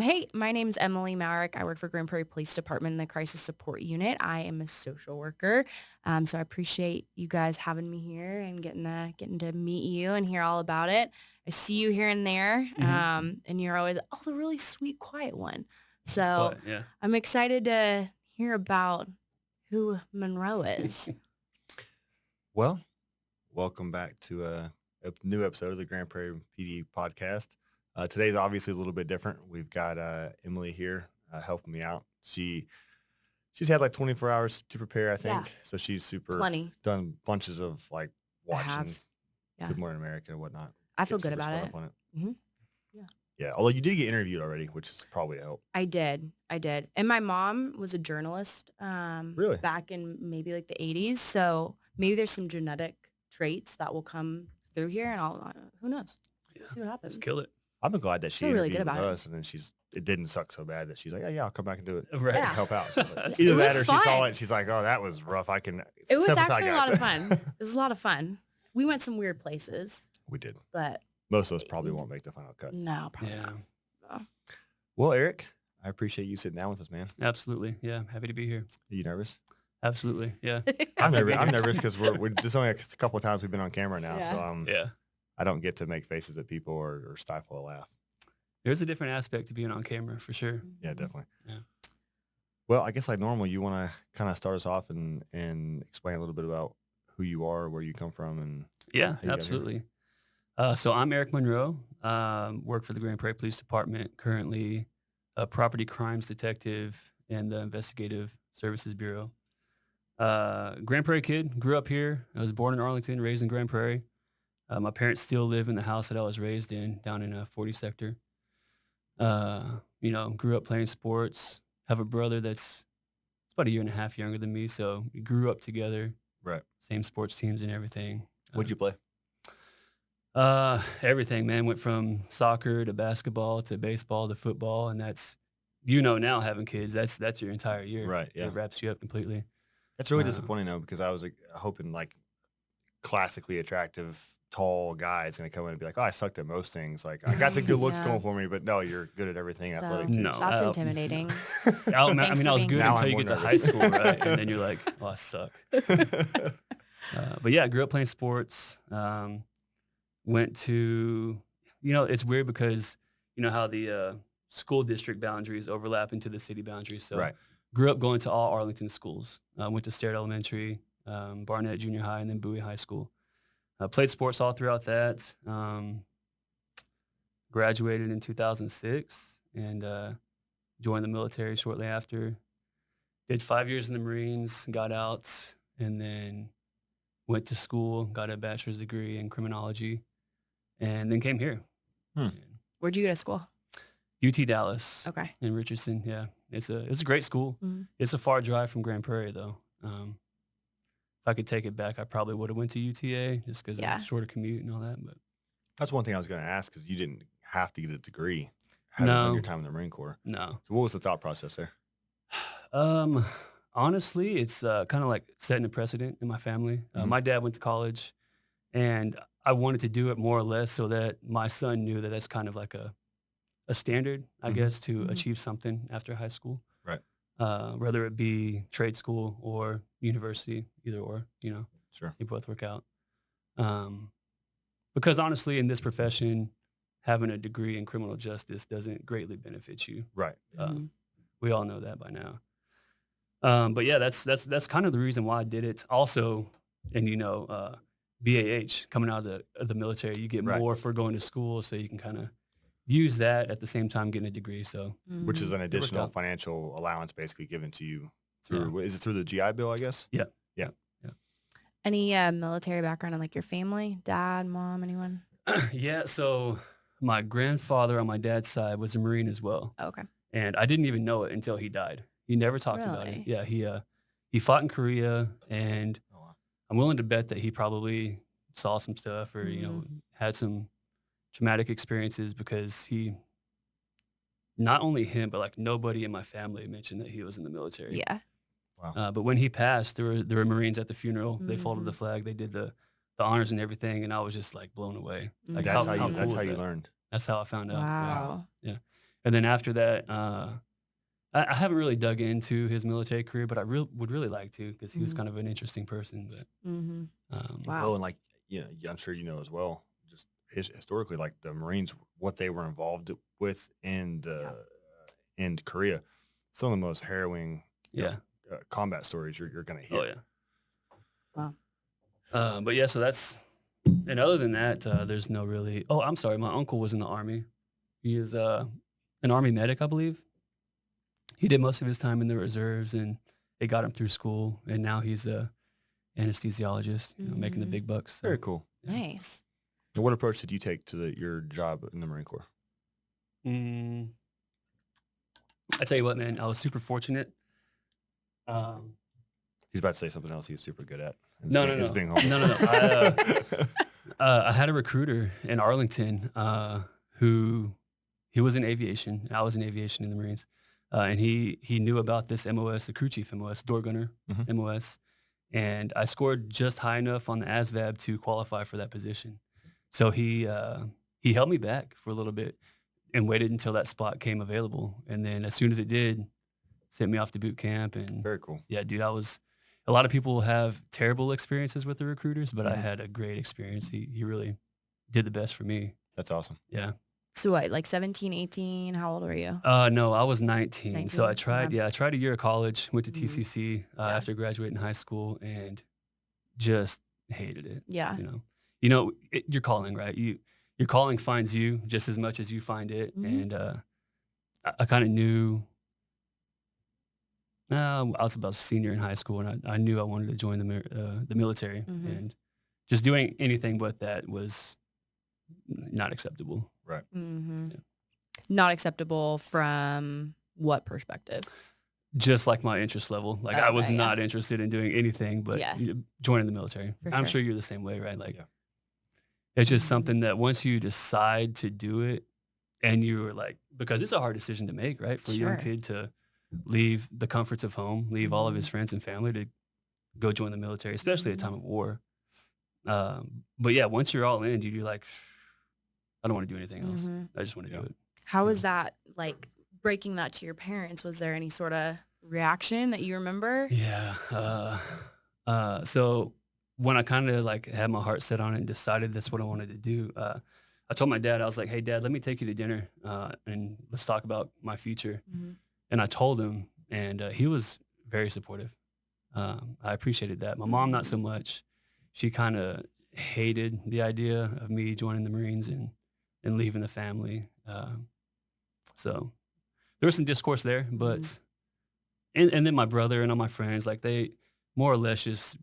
Hey, my name's Emily Maverick. I work for Grand Prairie Police Department in the Crisis Support Unit. I am a social worker, so I appreciate you guys having me here and getting to meet you and hear all about it. I see you here and there, Hmm. and you're always the really sweet, quiet one. So But yeah. I'm excited to hear about who Monroe is. Well, welcome back to a new episode of the Grand Prairie PD podcast. Today's obviously a little bit different. We've got Emily here helping me out. She's had like 24 hours to prepare, I think. Yeah. So she's super Plenty. done bunches of like I have. watching Yeah. Good Morning America and whatnot. I feel Get good super about spun it. up on it. hmm Yeah, although you did get interviewed already, which is probably a help. I did. And my mom was a journalist Really? back in maybe like the 80s. So maybe there's some genetic traits that will come through here and who knows? Yeah. See what happens. Just kill it. I'm glad that she Feel really interviewed good with about it. us, and then it didn't suck so bad that she's like, yeah, I'll come back and do it. Right. Yeah. Help out. So, It either was that or she saw fun. it and she's like, oh, that was rough. I can It was step aside, actually a lot guys. of fun. It was a lot of fun. We went some weird places, We did. but Most of us probably won't make the final cut. no, probably Yeah. not. Well, Airic, I appreciate you sitting down with us, man. Absolutely. Yeah. Happy to be here. Are you nervous? Absolutely. Yeah. I'm Happy to be nervous. I'm here. nervous because we're there's only a couple of times we've been on camera now, so Yeah. I don't get to make faces at people or stifle a laugh. There's a different aspect to being on camera for sure. Yeah, definitely. Yeah. Well, I guess like normal, you want to kind of start us off and explain a little bit about who you are, where you come from, and Yeah, how you got here. absolutely. So I'm Airic Monroe. Work for the Grand Prairie Police Department. Currently, a property crimes detective in the Investigative Services Bureau. Grand Prairie kid. Grew up here. I was born in Arlington, raised in Grand Prairie. My parents still live in the house that I was raised in, down in 40 sector. Grew up playing sports. Have a brother that's about a year and a half younger than me, so we grew up together. Right. Same sports teams and everything. What'd you play? Everything, man. Went from soccer to basketball to baseball to football, and that's now having kids. That's your entire year. Right. Yeah. It wraps you up completely. It's really Uh, disappointing though because I was like, hoping like classically attractive, tall guy is going to come in and be like, oh, I sucked at most things. Like I got the good looks Yeah. going for me, but no, you're good at everything So, athletic too. No. That's Uh, intimidating. I Thanks mean, for I was being good here. Now until I'm you more get to high nervous. school, right? And then you're like, oh, I suck. But yeah, I grew up playing sports. Went to, it's weird because you know how the school district boundaries overlap into the city boundaries. So Right. grew up going to all Arlington schools. Went to Starrett Elementary, Barnett Junior High, and then Bowie High School. Played sports all throughout that. Graduated in 2006 and joined the military shortly after. Did 5 years in the Marines, got out, and then went to school, got a bachelor's degree in criminology, and then came here. Hmm. And Where'd you go to school? UT Dallas Okay. in Richardson. Yeah, it's a great school. Mhm. It's a far drive from Grand Prairie though. If I could take it back, I probably would have went to UTA just because Yeah. of shorter commute and all that. But That's one thing I was going to ask because you didn't have to get a degree having done No. your time in the Marine Corps. no. So what was the thought process there? Honestly, it's kind of like setting a precedent in my family. Mhm. My dad went to college, and I wanted to do it more or less so that my son knew that that's kind of like a standard, I Mhm. guess, to Mhm. achieve something after high school. Right. Whether it be trade school or university, either or, Sure. they both work out. Because honestly, in this profession, having a degree in criminal justice doesn't greatly benefit you. Right. Mhm. We all know that by now. But yeah, that's kind of the reason why I did it. Also, and BAH coming out of the military, you get Right. more for going to school, so you can kind of use that at the same time getting a degree. So Which is Mhm. an additional out. financial allowance basically given to you through, is it through the GI Bill, I guess? yeah. Any military background in like your family? Dad, mom, anyone? Yeah. So my grandfather on my dad's side was a Marine as well, Oh, okay. and I didn't even know it until he died. He never talked about it. Really? Yeah. He fought in Korea, and Oh, wow. I'm willing to bet that he probably saw some stuff or, had some traumatic experiences because not only him, but like nobody in my family mentioned that he was in the military. Yeah. Wow. But when he passed, there were Marines at the funeral. They folded the Mhm. flag. They did the honors and everything. And I was just like blown away. Like That's Mhm. how cool you is that? learned. That's how I found out. Yeah. Wow. Yeah. And then after that, I haven't really dug into his military career, but I would really like to because he was Mhm. kind of an interesting person. But Mhm. Well, Wow. and like, I'm sure you know as well, just historically, like the Marines, what they were involved with Yeah. in Korea, some of the most harrowing, yeah, combat stories you're going to oh hear. yeah. Wow. But yeah, so that's and other than that, there's no really. Oh, I'm sorry, my uncle was in the army. He is an army medic, I believe. He did most of his time in the reserves, and it got him through school. And now he's a anesthesiologist, making the Mhm. big bucks. So Very cool. yeah. Nice. And what approach did you take to your job in the Marine Corps? Mm, I tell you what, man, I was super fortunate. Um, He's about to say something else he's super good at. no, no, Is no, being humble. no, no, no. I had a recruiter in Arlington who he was in aviation. I was in aviation in the Marines, and he knew about this MOS, the crew chief MOS, door gunner Mhm. MOS, and I scored just high enough on the ASVAB to qualify for that position. So he held me back for a little bit and waited until that spot came available, and then as soon as it did, sent me off to boot camp. And Very cool. yeah, dude, I was. A lot of people have terrible experiences with the recruiters, but I Mhm. had a great experience. He really did the best for me. That's awesome. Yeah. So what, like 17, 18? How old were you? No, I was 19. So 19? Okay. I tried a year of college, went to Mhm. TCC Yeah. after graduating high school and just hated it. Yeah. Your calling, right? Your calling finds you just as much as you find it. Mhm. And I kind of knew, I was about senior in high school and I knew I wanted to join the military Mhm. and just doing anything but that was not acceptable. Right. Mhm. Yeah. Not acceptable from what perspective? Just like my interest level. Like I was Okay, yeah. not interested in doing anything but Yeah. joining the military. For I'm sure. sure you're the same way, right? Like Yeah. it's just Mhm. something that once you decide to do it and you're like, because it's a hard decision to make, right? For a young Sure. kid to leave the comforts of home, leave all of his Mhm. friends and family to go join the military, especially at a Mhm. time of war. But yeah, once you're all in, dude, you're like, I don't want to do anything else. Mhm. I just want to Yeah. do it. How you was know? that, like, breaking that to your parents? Was there any sort of reaction that you remember? Yeah. So when I kind of like had my heart set on it and decided that's what I wanted to do, I told my dad, I was like, hey, Dad, let me take you to dinner and let's talk about my future. Mhm. And I told him, and he was very supportive. I appreciated that. My mom, not so much. She kind of hated the idea of me joining the Marines and leaving the family. So there was some discourse there, but Mhm. and then my brother and all my friends, like they more or less just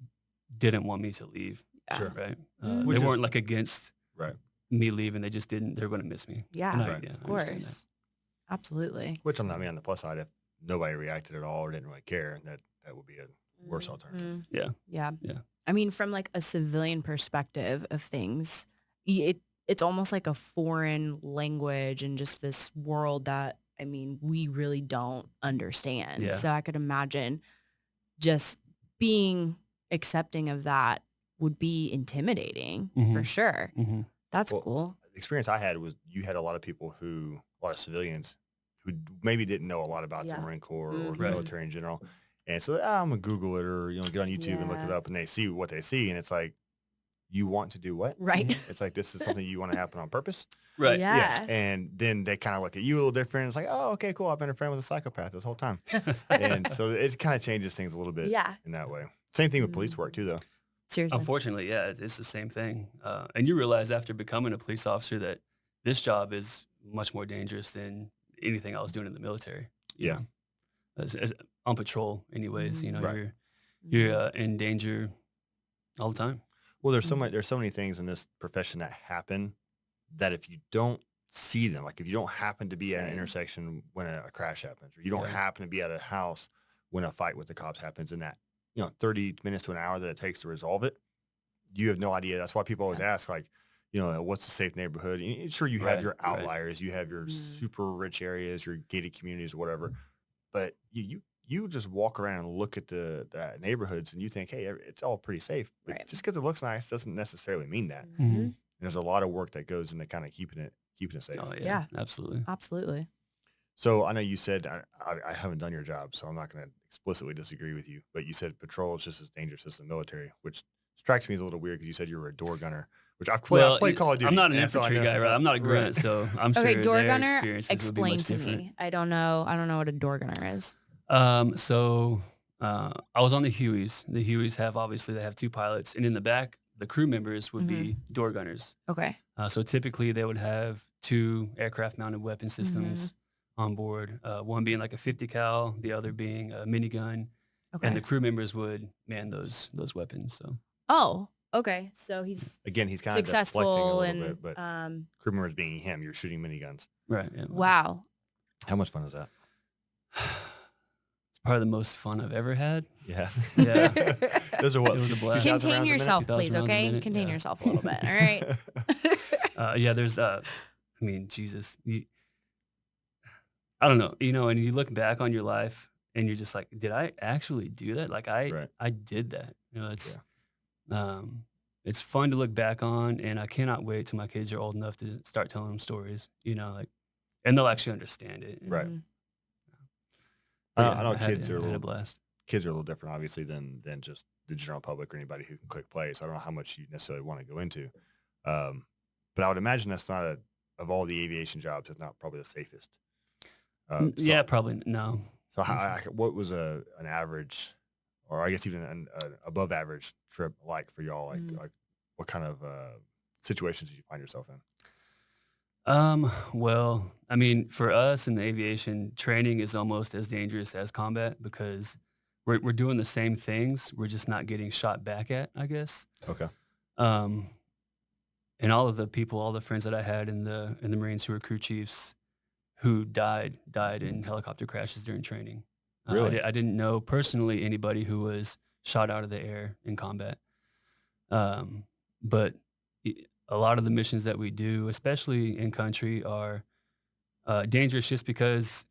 didn't want me to leave, Yeah. Sure. right? Mhm. They Which weren't is like against right. me leaving. They just didn't. They were going to miss me. Yeah. And Right. I Of understand that. course. Absolutely. Which on the plus side, if nobody reacted at all or didn't really care, that would be a worse alternative. Mhm. Yeah. Yeah. Yeah. I mean, from like a civilian perspective of things, it's almost like a foreign language and just this world that, I mean, we really don't understand. Yeah. So I could imagine just being accepting of that would be intimidating for Mhm. sure. Mm-hmm. That's Well, cool. the experience I had was you had a lot of people a lot of civilians who maybe didn't know a lot about the Yeah. Marine Corps or the Right. military in general. And so I'm gonna Google it or get on YouTube and look it Yeah. up and they see what they see and it's like, you want to do what? Right. It's like this is something you want to happen on purpose. Right. Yeah. And then they kind of look at you a little different. It's like, oh, okay, cool. I've been a friend with a psychopath this whole time. And so it kind of changes things a little bit Yeah. in that way. Same thing with police work too, though. Seriously. Unfortunately, yeah, it's the same thing. And you realize after becoming a police officer that this job is much more dangerous than anything I was doing in the military. you Yeah. know. As on patrol, anyways. You know, Right. you're in danger all the time. Well, there's so many things in this profession that happen that if you don't see them, like if you don't happen to be at an Right. intersection when a crash happens, or you don't Right. happen to be at a house when a fight with the cops happens in that, 30 minutes to an hour that it takes to resolve it, you have no idea. That's why people always ask, like, what's a safe neighborhood? And sure, you have Right, your right. outliers, you have your Mhm. super rich areas, your gated communities, or whatever. But you just walk around and look at the neighborhoods and you think, hey, it's all pretty safe. But Right. just because it looks nice doesn't necessarily mean that. Mhm. Mhm. There's a lot of work that goes into kind of keeping it safe. Oh yeah, Yeah. absolutely. Absolutely. So I know you said I haven't done your job, so I'm not going to explicitly disagree with you. But you said patrol is just as dangerous as the military, which strikes me as a little weird because you said you were a door gunner, which I've played Call of Duty. I'm not an and so I infantry know- guy, right? I'm not a grunt, Right. so I'm Okay, sure door their gunner, experiences would be explain much to different. me. I don't know what a door gunner is. So I was on the Hueys. The Hueys they have two pilots, and in the back, the crew members would be door gunners. Okay. So typically they would have two aircraft-mounted weapon systems on board, one being like a 50 cal, the other being a minigun, and the Okay. crew members would man those weapons. So Oh, okay. So he's Again, he's kind of deflecting a successful little and bit, but crew members being him, you're shooting miniguns. right, yeah. wow. How much fun is that? It's probably the most fun I've ever had. Yeah. Yeah. Those are what? It was a blast. 2,000 rounds Contain a minute? yourself, 2,000 please, rounds a okay? minute, Contain yeah. yourself a little bit, all right? Yeah, there's I mean, Jesus. I don't know, and you look back on your life and you're just like, did I actually do that? Like Right. I did that. It's fun to look back on, and I cannot wait till my kids are old enough to start telling them stories, and they'll actually understand it. Right. Mhm. I know I had kids a are a little blast. kids are a little different, obviously, than just the general public or anybody who can click play. So I don't know how much you necessarily want to go into, but I would imagine that's not of all the aviation jobs, it's not probably the safest. Yeah, probably no. So what was an average, or I guess even an above average trip like for y'all? Like what kind of situations did you find yourself in? Well, I mean, for us in the aviation, training is almost as dangerous as combat because we're doing the same things. We're just not getting shot back at, I guess. Okay. And all the friends that I had in the Marines who were crew chiefs who died in helicopter crashes during training. Really? I didn't know personally anybody who was shot out of the air in combat. But a lot of the missions that we do, especially in country, are dangerous just because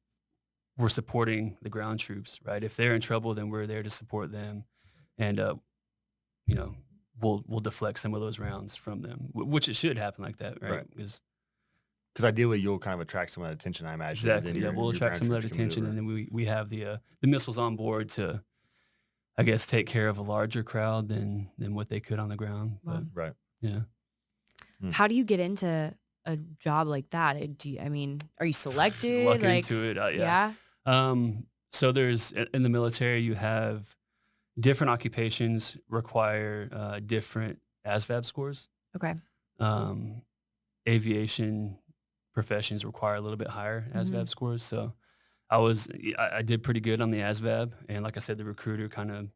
we're supporting the ground troops, right? If they're in trouble, then we're there to support them, and we'll deflect some of those rounds from them, which it should happen like that, right? Right. Because Ideally you'll kind of attract some of that attention, I imagine. and then exactly, yeah, we'll your attract some of ground that troops can attention, maneuver. and then we have the missiles on board to, I guess, take care of a larger crowd than what they could on the ground. But Wow. Right. yeah. How do you get into a job like that? Are you selected? Luck Like, into it, yeah. So there's in the military, you have different occupations require different ASVAB scores. Okay. Aviation professions require a little bit higher ASVAB scores. So I did pretty good on the ASVAB, and like I said, the recruiter kind of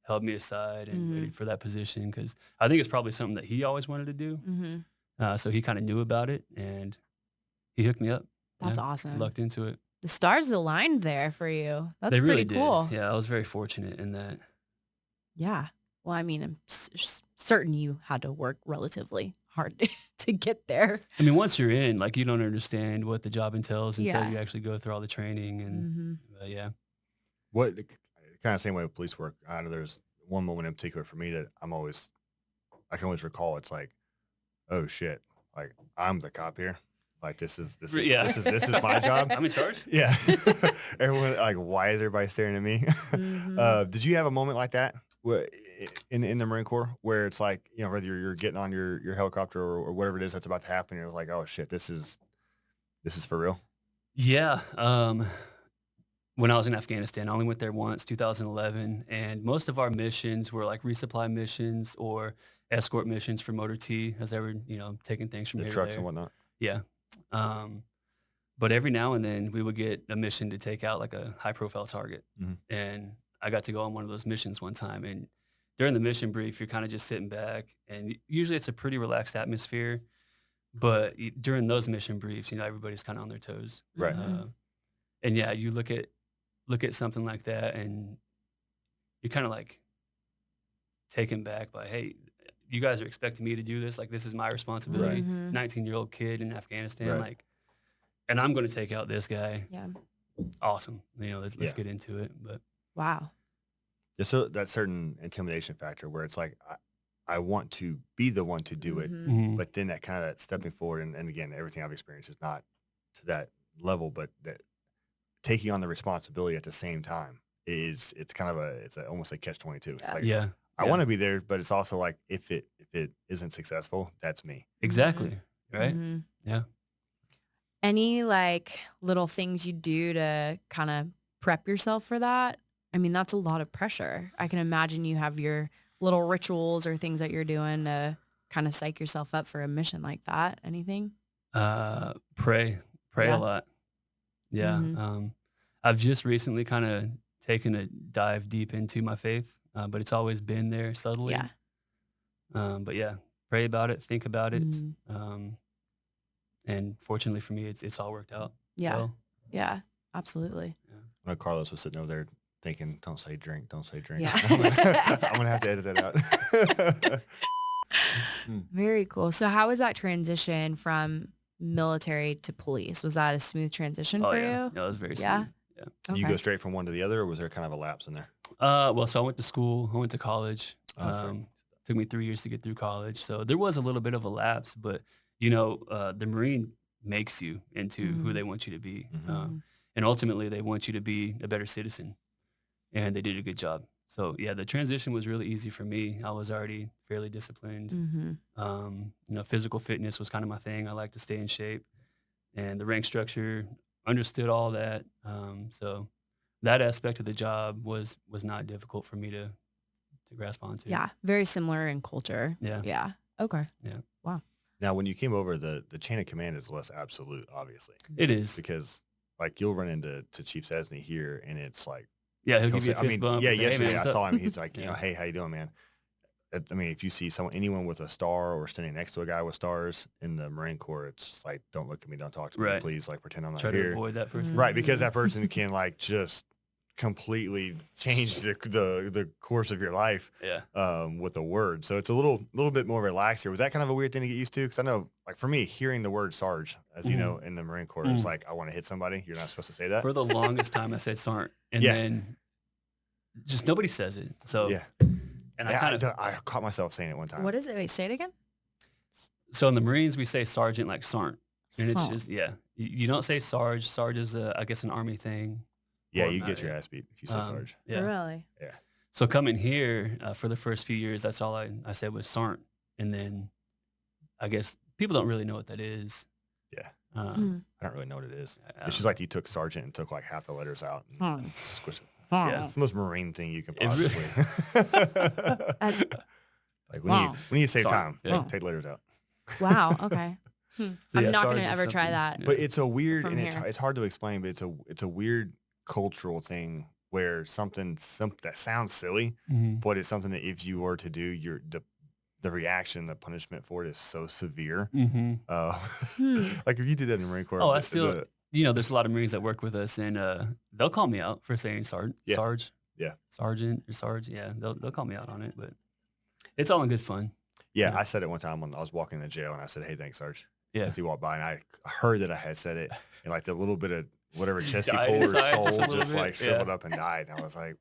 held me aside and waited for that position because I think it's probably something that he always wanted to do. So he kind of knew about it, and he hooked me up. That's Yeah, awesome. lucked into it. The stars aligned there for you. That's They really pretty cool. did. Yeah, I was very fortunate in that. Yeah. Well, I mean, I'm certain you had to work relatively hard to get there. I mean, once you're in, like, you don't understand what the job entails until Yeah. you actually go through all the training. And yeah. What kind of same way with police work? I know there's one moment in particular for me that I can always recall. It's like, oh shit, like I'm the cop here. Like this is Yeah. this is my job. I'm in charge. Yeah. Everyone like, why is everybody staring at me? Did you have a moment like that in the Marine Corps where it's like, whether you're getting on your helicopter or whatever it is that's about to happen, you're like, oh shit, this is for real? Yeah. When I was in Afghanistan, I only went there once, 2011, and most of our missions were like resupply missions or escort missions for Motor T as they were, taking things from The here to trucks there. and whatnot. Yeah. But every now and then we would get a mission to take out like a high profile target. And I got to go on one of those missions one time. And during the mission brief, you're kind of just sitting back, and usually it's a pretty relaxed atmosphere. But during those mission briefs, everybody's kind of on their toes. Right. And yeah, you look at something like that, and you're kind of like taken back by, hey, you guys are expecting me to do this. Like, this is my responsibility. 19-year-old kid in Afghanistan, Right. like, and I'm going to take out this guy. Yeah. Awesome. Let's get into it. But Wow. There's that certain intimidation factor where it's like, I want to be the one to do it, but then that kind of stepping forward, and again, everything I've experienced is not to that level, but that taking on the responsibility at the same time it's kind of it's almost a catch-22. It's like Yeah. I Yeah. want to be there, but it's also like if it isn't successful, that's me. Exactly. Right. Mhm. Yeah. Any like little things you do to kind of prep yourself for that? I mean, that's a lot of pressure. I can imagine you have your little rituals or things that you're doing to kind of psych yourself up for a mission like that. Anything? Pray a Yeah. lot. Yeah. Mm-hmm. I've just recently kind of taken a dive deep into my faith, but it's always been there subtly. Yeah. But yeah, pray about it, think about it. Mhm. And fortunately for me, it's all worked out. Yeah. Well, Yeah. Absolutely. I know Carlos was sitting over there thinking, don't say drink, don't say drink. Yeah. I'm gonna have to edit that out. Very cool. So how was that transition from military to police? Was that a smooth transition for yeah. you? No, it was very Yeah? smooth. Yeah. Did you Okay. go straight from one to the other, or was there kind of a lapse in there? Well, so I went to school. I went to college. Oh, that's right. Took me 3 years to get through college. So there was a little bit of a lapse, but the Marine makes you into who Mhm. they want you to be. Mhm. And ultimately they want you to be a better citizen, and they did a good job. So yeah, the transition was really easy for me. I was already fairly disciplined. Mhm. Physical fitness was kind of my thing. I like to stay in shape, and the rank structure, understood all that. So that aspect of the job was not difficult for me to grasp onto. Yeah. Very similar in culture. Yeah. Yeah. Okay. Yeah. Wow. Now, when you came over, the chain of command is less absolute, obviously, It is. because like you'll run into Chief Sesney here, and it's like Yeah, he'll he'll give you say, a fist bump. yeah, and say, "Hey, man, yesterday I what's up?" saw him. He's like, Yeah. hey, how you doing, man? I mean, if you see anyone with a star or standing next to a guy with stars in the Marine Corps, it's just like, don't look at me, don't talk to me, Right. please, like pretend I'm not Try to here. avoid that person. Right, because that person can like just completely change the course of your life Yeah. with a word. So it's a little bit more relaxed here. Was that kind of a weird thing to get used to? Because I know, like for me, hearing the word Sarge, as you know, in the Marine Corps, is like, I want to hit somebody. You're not supposed to say that. For the longest time, I said "Sarnt," and Yeah. then just nobody says it. So Yeah. and Yeah, I caught myself saying it one time. What is it? Wait, say it again. So in the Marines, we say sergeant like Sarnt, and it's Sarnt. just you don't say Sarge. Sarge is I guess an Army thing. Yeah, Or you not, get your yeah. ass beat if you say Sarge. Yeah. Really? So coming here for the first few years, that's all I said was Sarnt, and then I guess people don't really know what that is. Yeah. Hmm. I don't really know what it is. I It's just don't like you took sergeant and took like half the letters out and Hmm. squish it. Yeah. It's the most Marine thing you can It really- possibly. Like Wow. when you save Sorry. time, Yeah. take letters out. Wow. Okay. So I'm yeah, not Sarge going to is ever try something- that. yeah. But it's a weird, From and here. it's hard to explain, but it's a weird cultural thing where something that sounds silly, Mhm. but it's something that if you were to do, the reaction, the punishment for it is so severe. Mhm. Like if you did that in the Marine Corps, Oh, I the- still, the- there's a lot of Marines that work with us, and they'll call me out for saying Yeah. Sarge, Yeah. Sergeant or Sarge. Yeah, they'll call me out on it, but it's all in good fun. yeah, Yeah. I said it one time when I was walking in the jail, and I said, "Hey, thanks, Sarge." Yeah. As he walked by, and I heard that I had said it, and like the little bit of whatever chest he Died pulled or inside soul just a little just bit, like shriveled yeah. up and died. And I was like,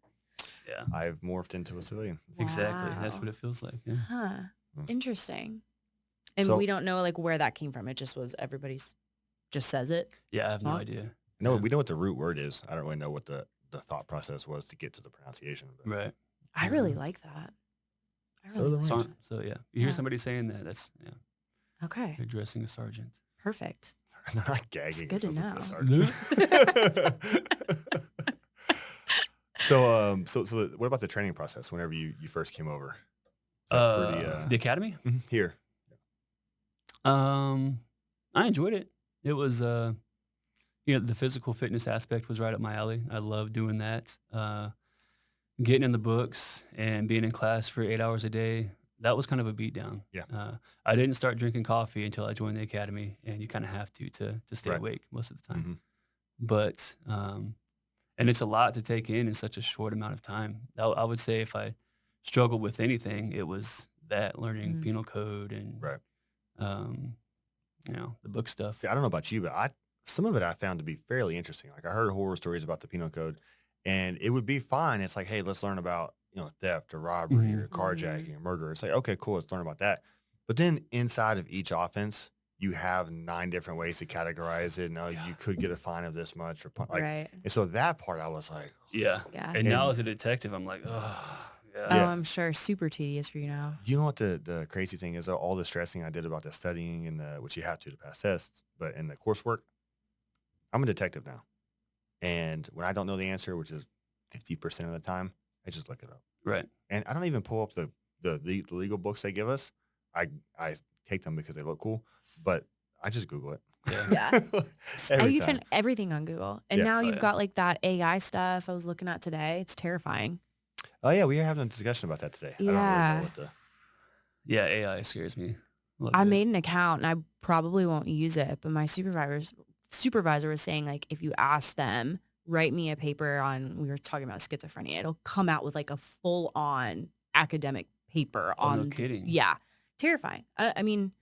Yeah, I've morphed into a civilian. exactly. That's Wow. what it feels like. Yeah. Huh. Mm. Interesting. And So- we don't know like where that came from. It just was everybody's just says it. Yeah, I have no Huh? idea. No, Yeah. we know what the root word is. I don't really know what the thought process was to get to the pronunciation. But Right. I Yeah. really like that. I So really do like the Marines. that. So yeah, you hear Yeah. somebody saying that, that's Okay. you're addressing a sergeant. Perfect. they're not gagging. good or to something know. the sergeant. So what about the training process whenever you first came over? Is that pretty, The academy. here? I enjoyed it. It was, the physical fitness aspect was right up my alley. I love doing that. Getting in the books and being in class for 8 hours a day, that was kind of a beat down. Yeah. I didn't start drinking coffee until I joined the academy, and you kind of have to stay Right. awake most of the time. Mhm. But, and it's a lot to take in such a short amount of time. I would say if I struggled with anything, it was that learning Mm. penal code and, Right. the book stuff. See, I don't know about you, but some of it I found to be fairly interesting. Like I heard horror stories about the penal code, and it would be fine. It's like, hey, let's learn about theft or robbery Mhm. or carjacking or murder. It's like, okay, cool, let's learn about that. But then inside of each offense, you have 9 different ways to categorize it. No, you could get a fine of this much or like, Right. and so that part I was like, Yeah. Yeah. And now and as a detective, I'm like, oh, Oh, yeah. I'm sure super tedious for you now. you know what the crazy thing is? All the stressing I did about the studying and which you have to pass tests, but in the coursework, I'm a detective now. And when I don't know the answer, which is 50% of the time, I just look it up. Right. And I don't even pull up the legal books they give us. I take them because they look cool, but I just Google it. Yeah. Every You time. find everything on Google. And Yeah. now Oh, you've yeah. got like that AI stuff I was looking at today. It's terrifying. Oh yeah, we were having a discussion about that today. I don't really Yeah. know what the. Yeah, AI scares me a little I bit. made an account and I probably won't use it, but my supervisor was saying like if you ask them, write me a paper on we were talking about schizophrenia, it'll come out with like a full on academic paper Oh, no on kidding. yeah. Terrifying. I mean,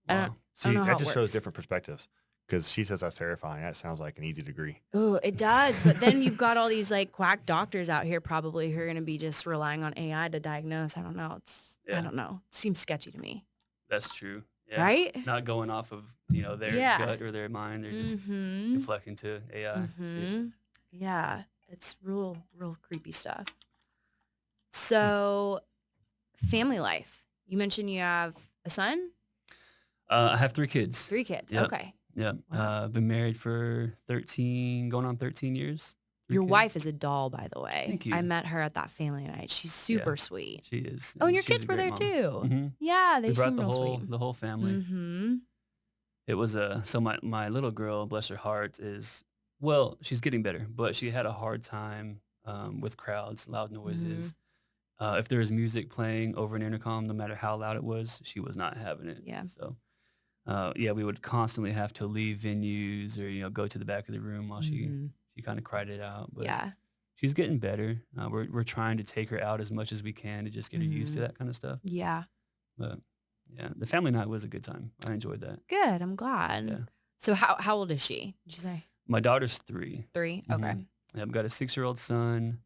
I Wow. See, don't know how that it just shows works. different perspectives. Because she says that's terrifying. That sounds like an easy degree. Oh, it does. But then you've got all these like quack doctors out here probably who are going to be just relying on AI to diagnose. I don't know. I Yeah. don't know. It seems sketchy to me. That's true. Yeah. Right? Not going off of, their Yeah. gut or their mind. They're just Mm-hmm. deflecting to AI. Mm-hmm. Yeah. It's real creepy stuff. So family life. You mentioned you have a son? I have 3 kids. 3 kids. Yep. Okay. Yeah. Wow. Been married for 13, going on 13 years. 3 Your kids. wife is a doll, by the way. Thank you. I met her at that family night. She's super sweet. She is. Oh, and your she's kids a were great there mom. too. Mhm. Yeah, they We brought seem real sweet. the whole family. Mm-hmm. It was so my little girl, bless her heart, she's getting better, but she had a hard time with crowds, loud noises. If there was music playing over an intercom, no matter how loud it was, she was not having it. Yeah. So we would constantly have to leave venues or go to the back of the room while she kind of cried it out. But Yeah. she's getting better. We're trying to take her out as much as we can to just get her used to that kind of stuff. Yeah. But yeah, the family night was a good time. I enjoyed that. Good. I'm glad. Yeah. So how old is she? Did you say? My daughter's 3. 3? Okay. Mhm. Yeah, I've got a 6-year-old son,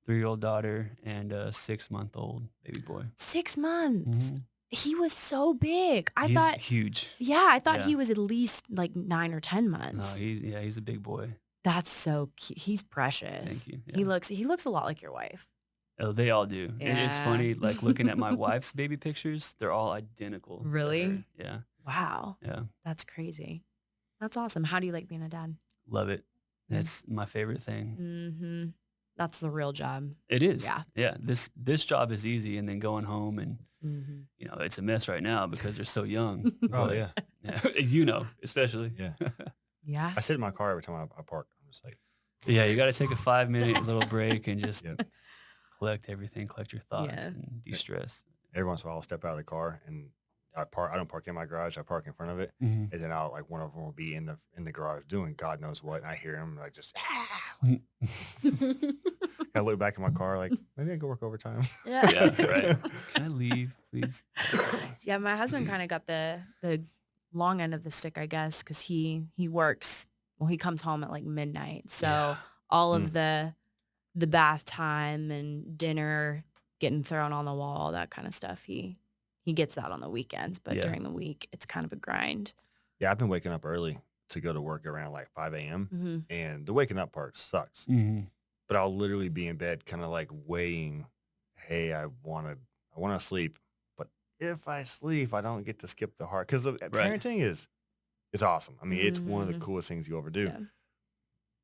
3-year-old daughter, and a 6-month-old baby boy. 6 months. Mhm. He was so big. I He's thought huge. I thought Yeah. he was at least like 9 or 10 No, months. he's a big boy. That's so cute. He's precious. Thank you. He Yeah. looks a lot like your wife. Oh, they all do. And it's Yeah. funny, like looking at my wife's baby pictures, they're all identical. to Really? her. Yeah. Wow. Yeah. That's crazy. That's awesome. How do you like being a dad? Love it. Yeah. That's my favorite thing. Mm-hmm. That's the real job. It is. Yeah. Yeah. This job is easy, and then going home and Mm-hmm. it's a mess right now because they're so young. Oh But, yeah. especially. Yeah. Yeah. I sit in my car every time I park. I'm just like, Yeah, you got to take a 5-minute little break and just Yep. collect your thoughts Yeah. and de-stress. every once in a while I'll step out of the car and I don't park in my garage. I park in front of it. Mhm. And then one of them will be in the garage doing God knows what. And I hear him like just, I look back in my car like, maybe I go work overtime. Yeah. Yeah, right. Can I leave, please? Yeah, my husband kind of got the long end of the stick, I guess, because he works. Well, he comes home at like midnight, so Yeah. all of the bath time and dinner getting thrown on the wall, all that kind of stuff. He gets that on the weekends, but Yeah. during the week, it's kind of a grind. Yeah, I've been waking up early to go to work around like 5 a.m. Mm-hmm. And the waking up part sucks. Mm-hmm. But I'll literally be in bed kind of like weighing, hey, I want to sleep. But if I sleep, I don't get to skip the hard. Because parenting is awesome. I mean, it's one of the coolest things you ever do. Yeah.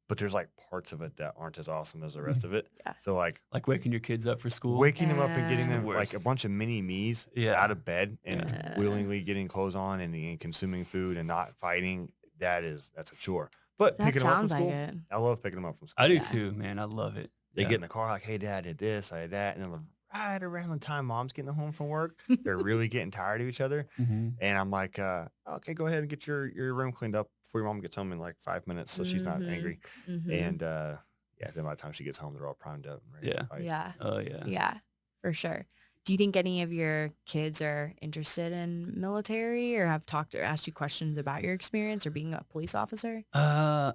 But there's like parts of it that aren't as awesome as the rest of it. Yeah. So like Like waking your kids up for school. waking them up and getting It's the them like a worst. bunch of mini me's Yeah. out of bed and Yeah. willingly getting clothes on and consuming food and not fighting, that's a chore. But That picking them up from sounds school, like it. I love picking them up from school. I do Yeah. too, man. I love it. They Yeah. get in the car like, hey, Dad, I did this, I did that. And then right around the time Mom's getting home from work, they're really getting tired of each other. Mm-hmm. And I'm like, okay, go ahead and get your room cleaned up before your mom gets home in like 5 minutes so she's not Mhm. angry. Mhm. And then by the time she gets home, they're all primed up and ready Yeah. to fight. Yeah. Oh yeah. Yeah, for sure. Do you think any of your kids are interested in military or have talked or asked you questions about your experience or being a police officer? I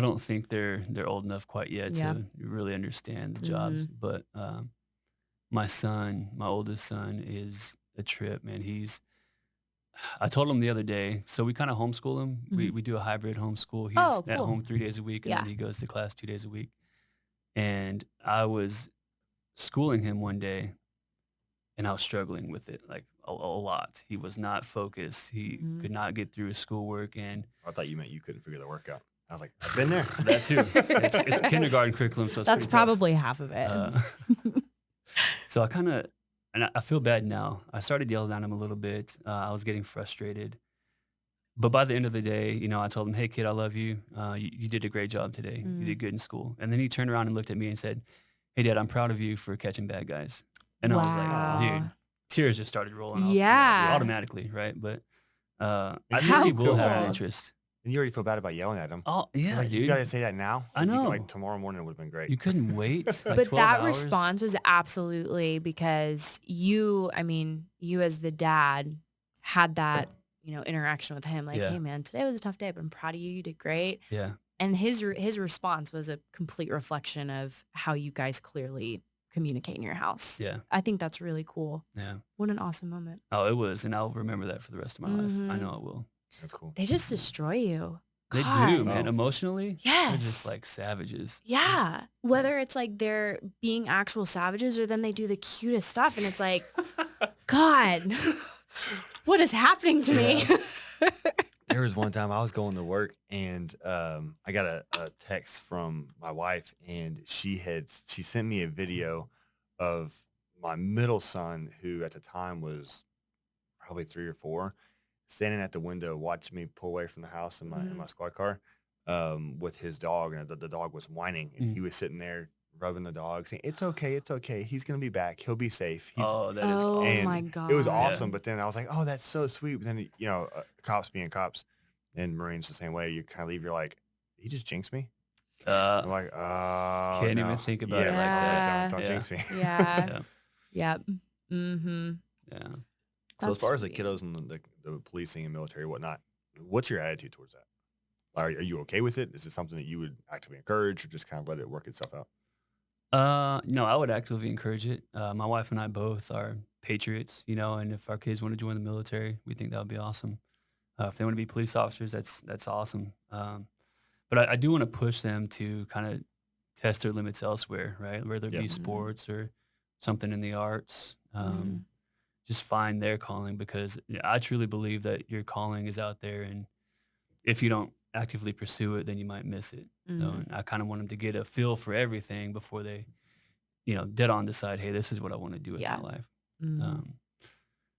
don't think they're old enough quite yet Yeah. to really understand the jobs. But my oldest son, is a trip, man. I told him the other day, so we kind of homeschool him. Mhm. We do a hybrid homeschool. He's Oh, at cool. home 3 days a week, and Yeah. then he goes to class 2 days a week. And I was schooling him one day, and I was struggling with it like a lot. He was not focused. He Mhm. could not get through his schoolwork, and I thought you meant you couldn't figure the work out. I was like, I've been there. that too. It's kindergarten curriculum, so it's That's pretty tough. probably half of it. So I kind of, and I feel bad now. I started yelling at him a little bit. I was getting frustrated. But by the end of the day, I told him, hey, kid, I love you. You did a great job today. You did good in school. And then he turned around and looked at me and said, hey, Dad, I'm proud of you for catching bad guys. And I was like, dude, Wow. tears just started rolling off Yeah. automatically, right? But I How think he will have an cool. interest. And you already feel bad about yelling at him. Oh, yeah, Like, you dude. got to say that now. I Like, know. like tomorrow morning would have been great. You couldn't wait like But 12 that hours? response was absolutely because you as the dad had that, interaction with him. Like, Yeah. hey man, today was a tough day, but I'm proud of you. You did great. Yeah. And his response was a complete reflection of how you guys clearly communicate in your house. Yeah. I think that's really cool. Yeah. What an awesome moment. Oh, it was. And I'll remember that for the rest of my life. I Mhm. know it will. That's cool. They just destroy you. They God. do, man. Oh. Emotionally, they're Yes. just like savages. Yeah. Whether it's like they're being actual savages or then they do the cutest stuff and it's like, God, what is happening to me? There was one time I was going to work and I got a text from my wife and she sent me a video of my middle son, who at the time was probably 3 or 4, standing at the window watching me pull away from the house in my squad car with his dog, and the dog was whining and he was sitting there rubbing the dog saying, it's okay, he's gonna be back, he'll be safe. Oh, that is Oh awesome. my God. It was awesome. But then I was like, oh, that's so sweet. But then, cops being cops and Marines the same way, you kind of leave, you're like, he just jinxed me. I'm like, oh, Can't no. even think about it Yeah, like I was that. don't Yeah. jinx me. Yeah. Yeah. Yep. Mm-hmm. Yeah. So as far as the sweet. kiddos and the policing and military, whatnot, what's your attitude towards that? Are you okay with it? Is it something that you would actively encourage or just kind of let it work itself out? No, I would actively encourage it. My wife and I both are patriots, and if our kids want to join the military, we think that would be awesome. If they want to be police officers, that's awesome. But I do want to push them to kind of test their limits elsewhere, right? Whether it Yeah. be sports or something in the arts. Mhm. Just find their calling, because I truly believe that your calling is out there, and if you don't actively pursue it, then you might miss it. So Mhm. I kind of want them to get a feel for everything before they, dead on decide, hey, this is what I want to do with Yeah. my life. Mhm.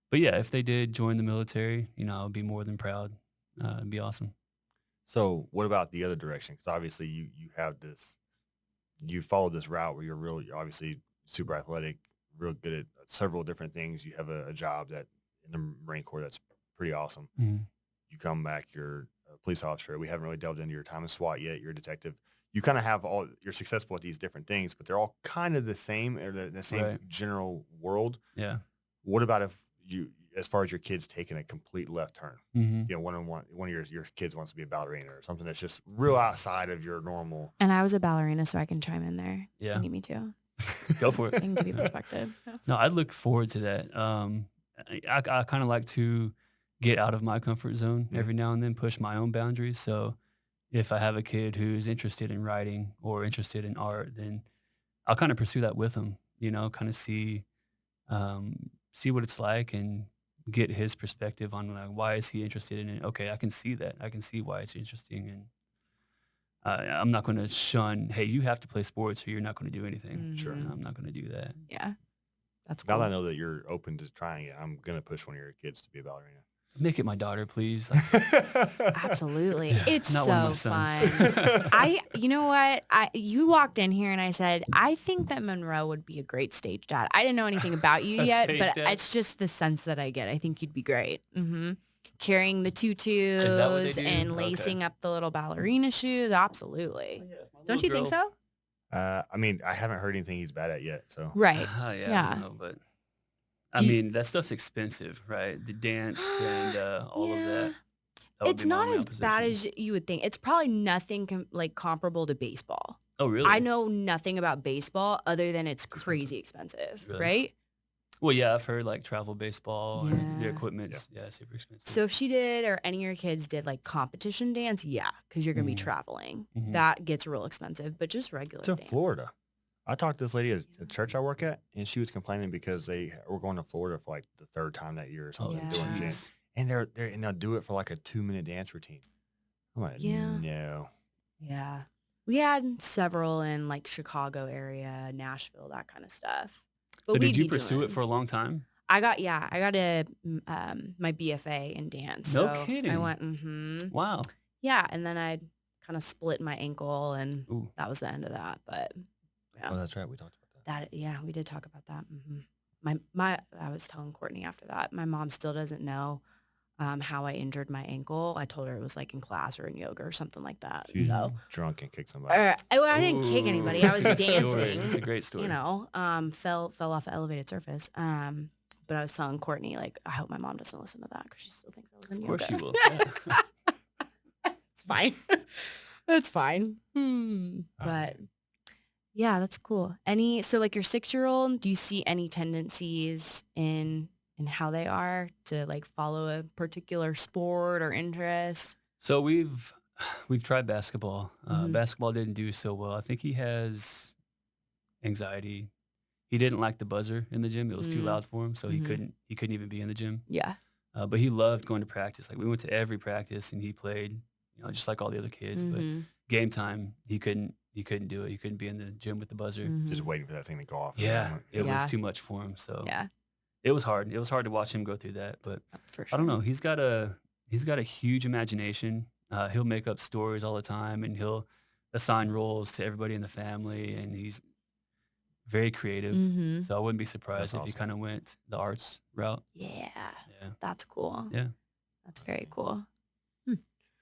But yeah, if they did join the military, I would be more than proud. It'd be awesome. So what about the other direction? Because obviously you followed this route where you're obviously super athletic, real good at several different things. You have a job that in the Marine Corps that's pretty awesome. Mhm. You come back, you're a police officer. We haven't really delved into your time in SWAT yet. You're a detective. You kind of have you're successful at these different things, but they're all kind of the same, or the same Right. general world. Yeah. What about if as far as your kids taking a complete left turn? Mm-hmm. One of your kids wants to be a ballerina or something that's just real outside of your normal. And I was a ballerina, so I can chime in there. Yeah. If you need me to. Go for I it. can give you perspective. No, I look forward to that. I kind of like to get out of my comfort zone every now and then, push my own boundaries. So if I have a kid who's interested in writing or interested in art, then I'll kind of pursue that with them, kind of see what it's like and get his perspective on like, why is he interested in it? Okay, I can see that. I can see why it's interesting. And I'm not going to shun, hey, you have to play sports or you're not going to do anything. Sure. Mhm. I'm not going to do that. Yeah. That's Now cool. that I know that you're open to trying it, I'm gonna push one of your kids to be a ballerina. Make it my daughter, please. Like, Absolutely. Yeah, It's not one of my so sons. fun. You know what? You walked in here and I said, I think that Monroe would be a great stage dad. I didn't know anything about you A yet, stage but dad? it's just the sense that I get. I think you'd be great. Carrying the that what they tutus do? and Okay. lacing up the little ballerina shoes. Absolutely. Don't you think so? I mean, I haven't heard anything he's bad at yet. So Right. Yeah, I Yeah. don't know, but I Do you- mean, that stuff's expensive, right? The dance and all of Yeah. that. That would It's be more not my as bad position. as you would think. It's probably nothing comparable to baseball. Oh, really? I know nothing about baseball other than it's crazy expensive, Really? right? Well, yeah, I've heard like travel baseball and the Yeah. equipment's super expensive. So if she did, or any of your kids did like competition dance, yeah, because you're gonna be Mhm. traveling. Mhm. That gets real expensive, but just regular It's in dance. Florida. I talked to this lady at a church I work at, and she was complaining because they were going to Florida for like the third time that year or Oh, something, doing Yeah. dance. jeez. And they'll do it for like a 2-minute dance routine. I'm like, Yeah. no. Yeah. We had several in like Chicago area, Nashville, that kind of stuff. But So we'd did you be pursue it doing. for a long time? I got my BFA in dance. No So I kidding. went, Wow. yeah, and then I kind of split my ankle, and Ooh. that was the end of that. But yeah, Oh, that's right. We talked about that. we did talk about that. I was telling Courtney after that, my mom still doesn't know how I injured my ankle. I told her it was like in class or in yoga or something like that. She was So drunk and kicked somebody. I didn't kick anybody. I was Ooh, story. dancing. It's a great story. You know, fell off the elevated surface. But I was telling Courtney, like, I hope my mom doesn't listen to that because she still thinks I was in Of yoga. course she will. Yeah. It's fine. It's fine. But yeah, that's cool. So like your 6-year-old, do you see any tendencies in how they are to like follow a particular sport or interest? So we've tried basketball. Mhm. Basketball didn't do so well. I think he has anxiety. He didn't like the buzzer in the gym. It was too Mm. loud for him, so he Mhm. couldn't even be in the gym. Yeah. But he loved going to practice. Like we went to every practice and he played, just like all the other kids. But Mhm. game time, he couldn't do it. He couldn't be in the gym with the buzzer. Just Mhm. waiting for that thing to go off. Yeah, it Yeah. was too much for him. So Yeah, it was hard. It was hard to watch him go through that. But that's for I don't sure. know. He's got a huge imagination. He'll make up stories all the time, and he'll assign roles to everybody in the family, and he's very creative. Mhm. So I wouldn't be surprised That's if he awesome. kind of went the arts route. Yeah, Yeah. that's cool. Yeah. That's very cool.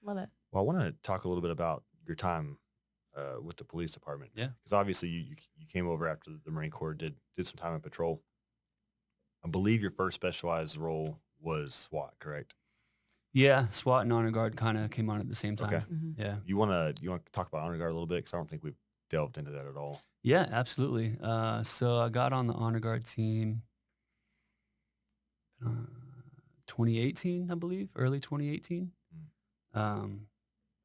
Love it. Well, I want to talk a little bit about your time with the police department. Yeah. Because obviously you came over after the Marine Corps, did some time in patrol. I believe your first specialized role was SWAT, correct? Yeah. SWAT and Honor Guard kind of came on at the same time. Okay. Mhm. Yeah. You want to talk about Honor Guard a little bit? Because I don't think we've delved into that at all. Yeah, absolutely. So I got on the Honor Guard team 2018, I believe, early 2018.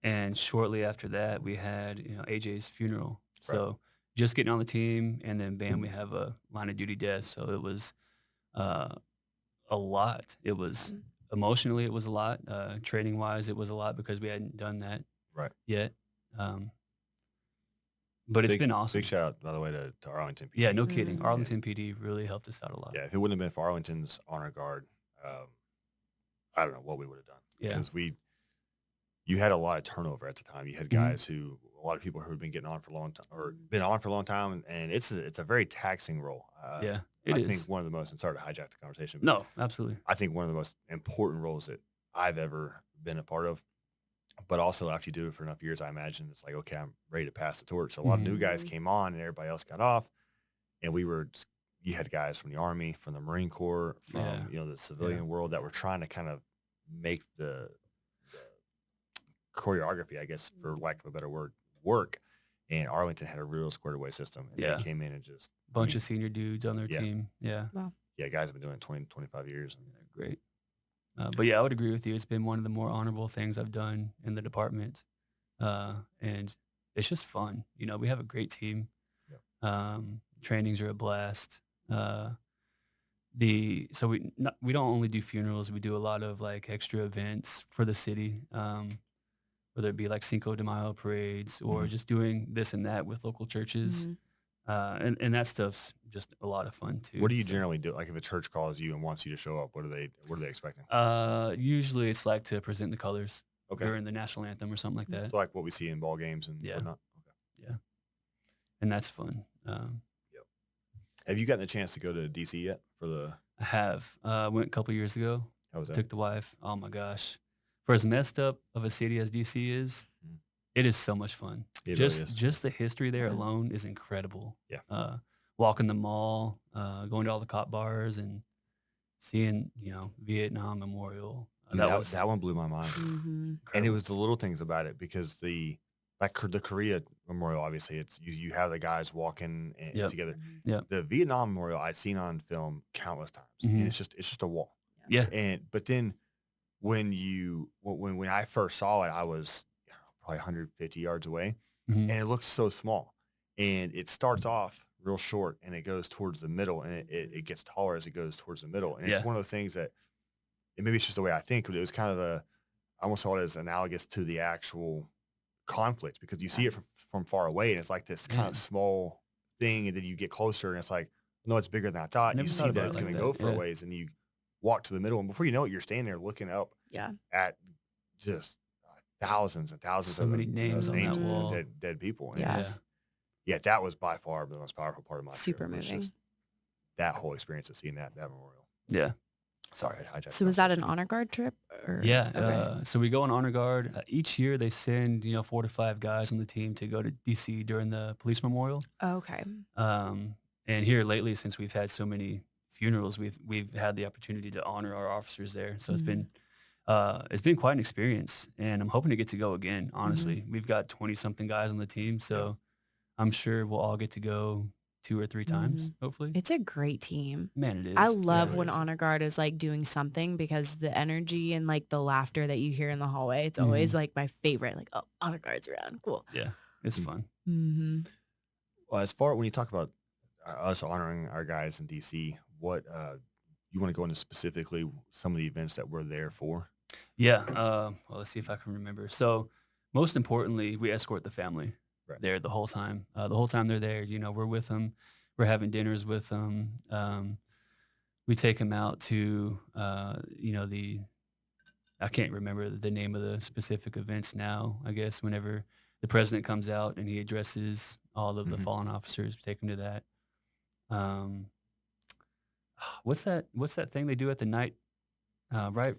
And shortly after that, we had AJ's funeral. Right. So just getting on the team, and then bam, we have a line of duty death. So it was a lot. It was emotionally, it was a lot. Training wise, it was a lot because we hadn't done that Right. yet. But it's been awesome. Big shout out, by the way, to Arlington PD. Yeah, no kidding. Mm. Arlington PD really helped us out a lot. Yeah, if it wouldn't have been for Arlington's Honor Guard, I don't know what we would have done. Yeah. Because you had a lot of turnover at the time. You had guys a lot of people who had been getting on for a long time, or been on for a long time, and it's a very taxing role. Yeah, I it is. think one of the most, I'm sorry to hijack the conversation. But No, absolutely. I think one of the most important roles that I've ever been a part of. But also after you do it for enough years, I imagine it's like, okay, I'm ready to pass the torch. So a lot of new guys came on and everybody else got off. And you had guys from the Army, from the Marine Corps, from, the civilian world that were trying to kind of make the choreography, I guess, for lack of a better word, work. And Arlington had a real squared away system. And they came in and just bunch of senior dudes on their team. Yeah. Wow. Yeah, guys have been doing it 20, 25 years. They're great. But yeah, I would agree with you. It's been one of the more honorable things I've done in the department. And it's just fun. We have a great team. Yep. Trainings are a blast. So we don't only do funerals. We do a lot of like extra events for the city, whether it be like Cinco de Mayo parades or just doing this and that with local churches. And that stuff's just a lot of fun too. What do you generally do? Like if a church calls you and wants you to show up, what are they expecting? Usually it's like to present the colors Okay. during the national anthem or something like that. So like what we see in ball games and Yeah. whatnot. Okay. Yeah. And that's fun. Have you gotten a chance to go to DC yet for the? I have. Went a couple years ago. How was that? Took the wife. Oh my gosh. For as messed up of a city as DC is, it is so much fun. It really is. Just the history there alone is incredible. Yeah. Walking the mall, going to all the cop bars and seeing, Vietnam Memorial. That one blew my mind. Mm-hmm. And it was the little things about it because like the Korea Memorial, obviously, it's you have the guys walking Yep. together. Mhm. Yep. The Vietnam Memorial I'd seen on film countless times, and Mhm. it's just a wall. Yeah. But then when I first saw it, I was probably 150 yards away, Mhm. and it looks so small. And it starts off real short, and it goes towards the middle, and it gets taller as it goes towards the middle. And it's Yeah. one of those things that, and maybe it's just the way I think, but it was kind of I almost saw it as analogous to the actual conflict because you see Yeah. it from far away, and it's like this kind of Man, small thing, and then you get closer, and it's like, no, it's bigger than I thought. I And you never see thought that about it it's like going to that. go for a Yeah. ways, and you walk to the middle, and before you know it, you're standing there looking up Yeah. at just thousands and thousands So many names on that names of wall. dead people. And Yeah. it's, yeah, that was by far the most powerful part of my trip. Super Was moving. just that whole experience of seeing that memorial. Yeah. Sorry, I hijacked. So was that an honor guard trip? Or Yeah. okay. So we go on honor guard. Each year they send, 4 to 5 guys on the team to go to DC during the police memorial. Okay. Um, and here lately, since we've had so many funerals, we've had the opportunity to honor our officers there. So Mhm. it's been quite an experience, and I'm hoping to get to go again. Mm-hmm. Honestly, we've got 20 something guys on the team, Yeah. so I'm sure we'll all get to go 2 or 3 times, hopefully. It's a great team. Man, it I is. love really when is. honor guard is like doing something because the energy and like the laughter that you hear in the hallway, it's always Mhm. like my favorite. Like, oh, honor guard's around. Cool. Yeah, it's Mm. fun. Mm-hmm. Well, as far when you talk about us honoring our guys in DC, what you want to go into specifically some of the events that we're there for? Yeah. Well, let's see if I can remember. So, most importantly, we escort the family Right. there the whole time. The whole time they're there, we're with them. We're having dinners with them. We take them out to, the I can't remember the name of the specific events now. I guess whenever the president comes out and he addresses all of the Mhm. fallen officers, we take them to that. Um, what's that thing they do at the night? Right.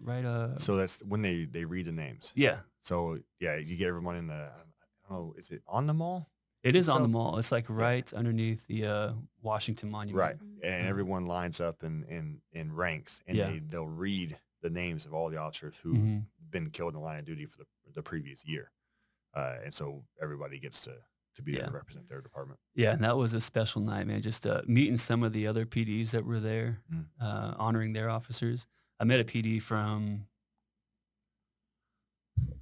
So that's when they read the names. Yeah, So yeah, you get everyone in the. I don't know. Is it on the mall it is on the itself? mall. It's like Yeah. right underneath the Washington Monument. Right, and Uh, everyone lines up in ranks, and yeah. they'll read the names of all the officers who've hmm been killed in the line of duty for the previous year, and so everybody gets to be there Yeah. to represent their department. Yeah, and that was a special night, man. Just meeting some of the other PDs that were there, Mm. honoring their officers. I met a PD from,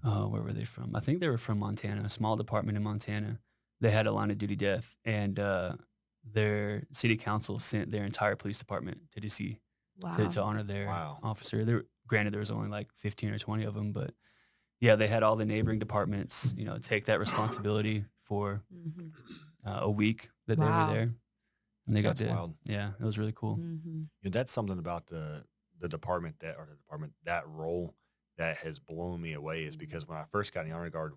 where were they from? I think they were from Montana, a small department in Montana. They had a line of duty death, and their city council sent their entire police department to DC Wow. to honor their Wow. officer. Granted, there was only like 15 or 20 of them, but yeah, they had all the neighboring departments, take that responsibility for Mm-hmm. a week that they Wow. were there, and they got That's to, wild. yeah, it was really cool. Mm-hmm. That's something about the department that role that has blown me away is because when I first got in the honor guard,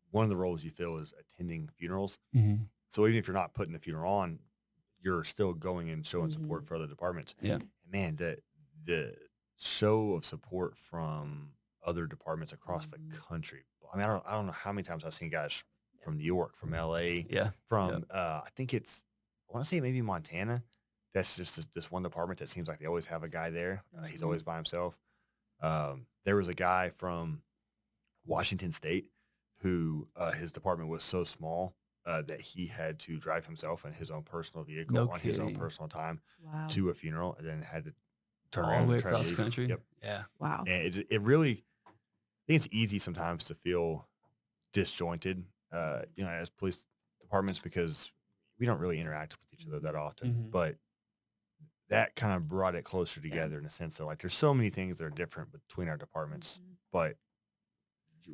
one of the roles you feel is attending funerals. hmm So even if you're not putting the funeral on, you're still going and showing support Mhm. for other departments. Yeah. And man, the show of support from other departments across the Mhm. country. I mean, I don't know how many times I've seen guys from New York, from LA, Yeah. from I think I want to say maybe Montana. That's just this one department that seems like they always have a guy there. He's Mhm. always by himself. There was a guy from Washington State who his department was so small that he had to drive himself in his own personal vehicle No on his own kidding. personal time Wow. to a funeral, and then had to turn All around the way and try to across the leave. country. Yep. Yeah. Wow. And it really, I think it's easy sometimes to feel disjointed, as police departments because we don't really interact with each other that often. Mhm. But that kind of brought it closer together in a sense that like there's so many things that are different between our departments, Mhm. but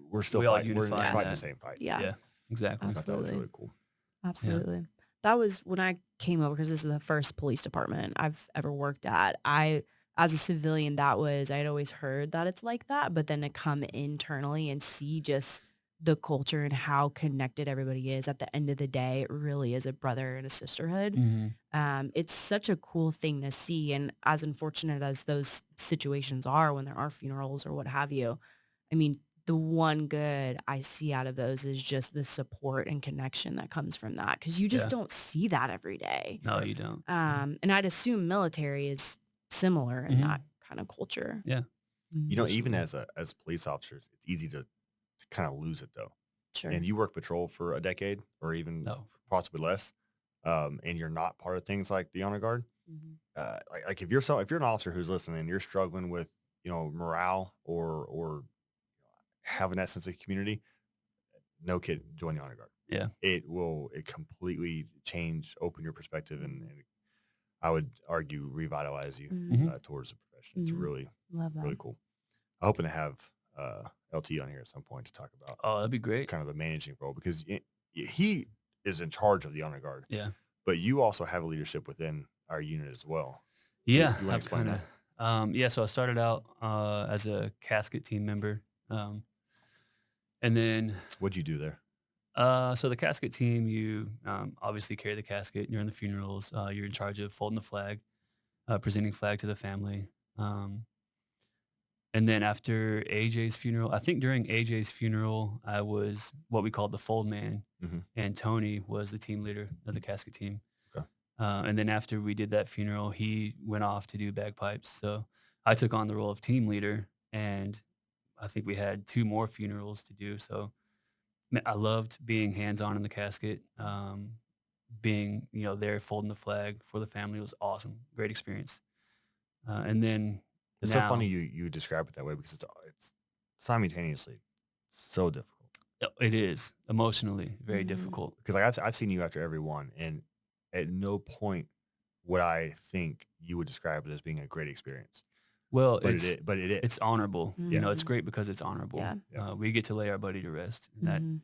we're still We all fighting. We're unify in fighting the that. same fight. Yeah. Yeah. Exactly. I thought that was Absolutely. really cool. Absolutely. That was when I came over because this is the first police department I've ever worked at. As a civilian, I had always heard that it's like that, but then to come internally and see just the culture and how connected everybody is at the end of the day, it really is a brother and a sisterhood. hmm It's such a cool thing to see. And as unfortunate as those situations are when there are funerals or what have you, I mean, the one good I see out of those is just the support and connection that comes from that because you just Yeah. don't see that every day. No, you don't. And I'd assume military is similar in Mhm. that kind of culture. Yeah. Mhm. Even Absolutely. as police officers, it's easy to kind of lose it though. Sure. and you work patrol for a decade or even No. possibly less, and you're not part of things like the honor guard, Mhm. like if you're an officer who's listening and you're struggling with morale or having that sense of community, no kid, join the honor guard. Yeah. It completely open your perspective, and I would argue revitalize you Mhm. towards the profession. It's Mhm. really, Love that. really cool. I'm hoping to have LT on here at some point to talk about Oh, that'd be great. kind of the managing role, because he is in charge of the honor guard, Yeah. but you also have a leadership within our unit as well. Yeah. You want to explain that? Yeah. So I started out as a casket team member. And then, What'd you do there? so the casket team, you obviously carry the casket. You're in the funerals. You're in charge of folding the flag, presenting flag to the family. And then after AJ's funeral, I think during AJ's funeral, I was what we called the fold man, Mhm. and Tony was the team leader of the casket team. Okay. And then after we did that funeral, he went off to do bagpipes. So I took on the role of team leader, and I think we had 2 more funerals to do. So I loved being hands-on in the casket. Being, there folding the flag for the family was awesome. Great experience. And then It's so funny you describe it that way, because it's simultaneously so difficult. It is emotionally very Mhm. difficult. Because like I've seen you after every one, and at no point would I think you would describe it as being a great experience. Well, But it is. it's honorable. Yeah. It's great because it's honorable. Yeah. Yeah. We get to lay our buddy to rest. And that Mhm.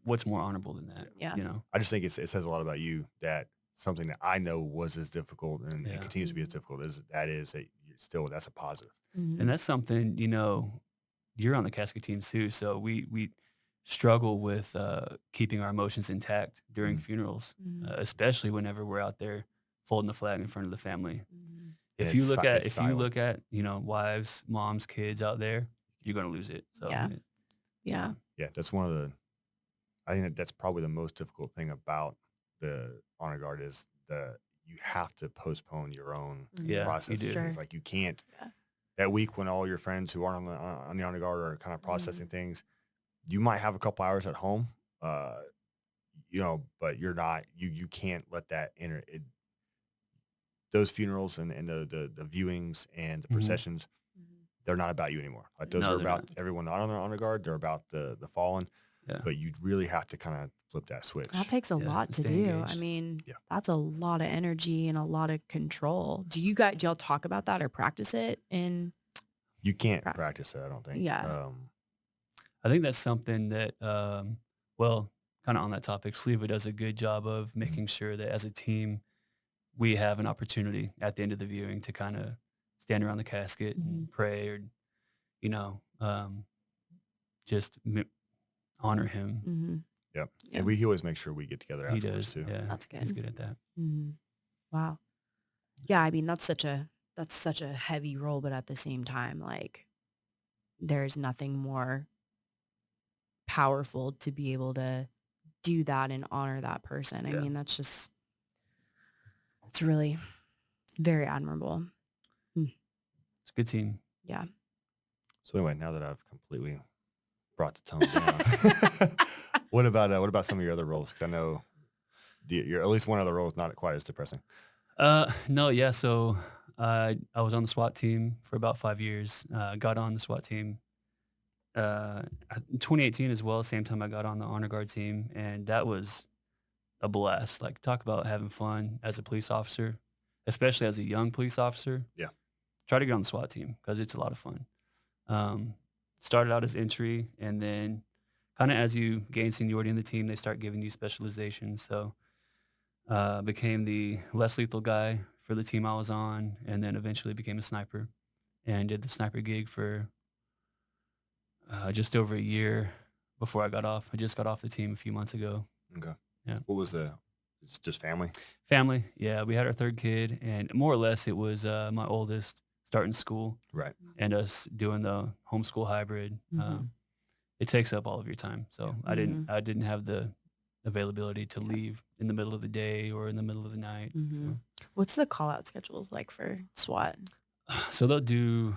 what's more honorable than that? Yeah. I just think it says a lot about you, that something that I know was as difficult and Yeah. continues to be as difficult as that is, that that's a positive. Mhm. And that's something, you're on the casket team too. So we struggle with keeping our emotions intact during Mhm. funerals, Mhm. especially whenever we're out there folding the flag in front of the family. Mhm. And If you look at it's if you look silent. at, wives, moms, kids out there, you're gonna lose it. So Yeah. Yeah. Yeah, that's one of the. I think that's probably the most difficult thing about the honor guard, is you have to postpone your own Yeah, you processes. do. Sure. It's like you can't Yeah. that week when all your friends who aren't on the honor guard are kind of processing things. You might have a couple hours at home, uh, but you're not. You can't let that enter. Those funerals and the viewings and the Mhm. processions, Mhm. they're not about you anymore. Like those No, are they're about not. everyone not on the honor guard. They're about the fallen. Yeah. But you really have to kind of flip that switch. That takes a Yeah, lot to stay do. I engaged. mean, Yeah. that's a lot of energy and a lot of control. Do y'all talk about that or practice it in You can't Pra- practice it, I don't think. Yeah. I think that's something that, well, kind of on that topic, Sleva does a good job of making sure that as a team, we have an opportunity at the end of the viewing to kind of stand around the casket and pray, or, you know, just honor him. Mhm. Yep. Yeah. And he always makes sure we get together He afterwards does. too. Yeah, That's good. He's good at that. Mhm. Wow. Yeah, I mean, that's such a heavy role, but at the same time, like there's nothing more powerful to be able to do that and honor that person. I Yeah. mean, it's really very admirable. It's a good team. Yeah. So anyway, now that I've completely brought the tone down, what about some of your other roles? Because I know you're at least one other role is not quite as depressing. No, yeah. So I was on the SWAT team for about 5 years. Got on the SWAT team in 2018 as well. Same time I got on the honor guard team, and that was a blast. Like, talk about having fun as a police officer, especially as a young police officer. Yeah. Try to get on the SWAT team because it's a lot of fun. Started out as entry, and then kind of as you gain seniority in the team, they start giving you specializations. So became the less lethal guy for the team I was on, and then eventually became a sniper and did the sniper gig for just over a year before I got off. I just got off the team a few months ago. Okay. Yeah. What was it's just family? Family. Yeah. We had our third kid, and more or less it was my oldest starting school Right. and us doing the homeschool hybrid. It takes up all of your time. So I didn't have the availability to leave in the middle of the day or in the middle of the night. What's the call out schedule like for SWAT? So they'll do,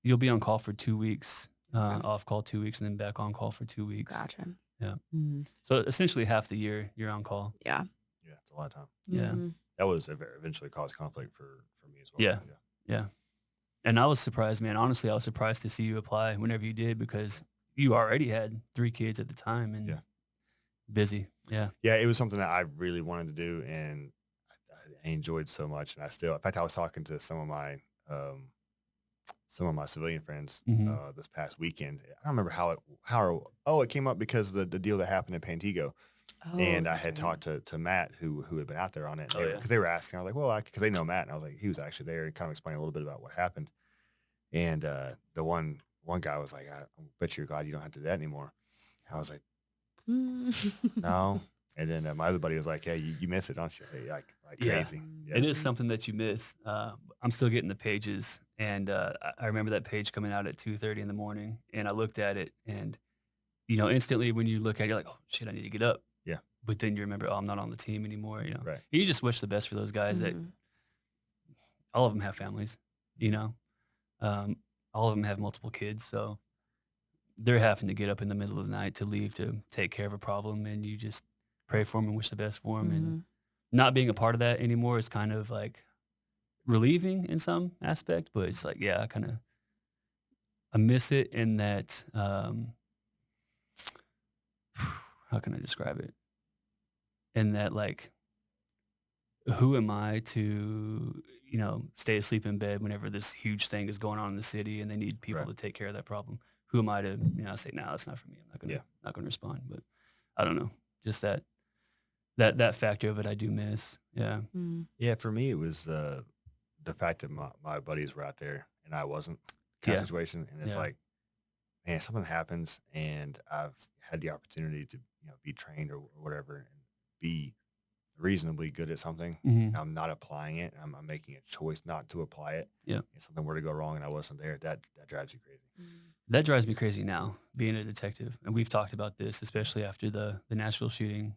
you'll be on call for 2 weeks off call 2 weeks, and then back on call for 2 weeks. Gotcha. Yeah. Mhm. So essentially half the year you're on call. Yeah. Yeah, it's a lot of time. Yeah. Mhm. That was eventually caused conflict for me as well. Yeah. Yeah. And I was surprised, man. Honestly, I was surprised to see you apply whenever you did because you already had 3 kids at the time and Yeah. busy. Yeah. Yeah, it was something that I really wanted to do, and I enjoyed so much. And in fact, I was talking to some of my civilian friends Mhm. this past weekend. I don't remember it came up because of the deal that happened in Pantego. Oh, And I that's had right. talked to Matt, who had been out there on it, Oh, yeah. because they were asking. I was like, well, because they know Matt, and I was like, he was actually there, and kind of explaining a little bit about what happened. And the one guy was like, I bet you're glad you don't have to do that anymore. I was like, no. And then my other buddy was like, yeah, you miss it, don't you? Like Yeah. crazy. Yeah. It is something that you miss. I'm still getting the pages, and I remember that page coming out at 2:30 in the morning, and I looked at it, and instantly when you look at it, you're like, oh shit, I need to get up. Yeah. But then you remember, oh, I'm not on the team anymore. Right. You just wish the best for those guys that Mhm. all of them have families. Um, all of them have multiple kids, so they're having to get up in the middle of the night to leave to take care of a problem, and you just pray for them and wish the best for them. And Mhm. not being a part of that anymore is kind of like relieving in some aspect, but it's like, yeah, I miss it in that, how can I describe it? In that, like, who am I to, stay asleep in bed whenever this huge thing is going on in the city and they need people Right. to take care of that problem? Who am I to, say, no, that's not for me. I'm not gonna respond. But I don't know, just that factor of it, I do miss. Yeah. Mhm. Yeah, for me, it was the fact that my buddies were out there and I wasn't, kind of Yeah. situation. And it's Yeah. like, man, something happens and I've had the opportunity to, be trained or whatever and be reasonably good at something. Mhm. I'm not applying it. I'm making a choice not to apply it. Yeah. If something were to go wrong and I wasn't there, that drives you crazy. That drives me crazy now, being a detective. And we've talked about this, especially after the Nashville shooting.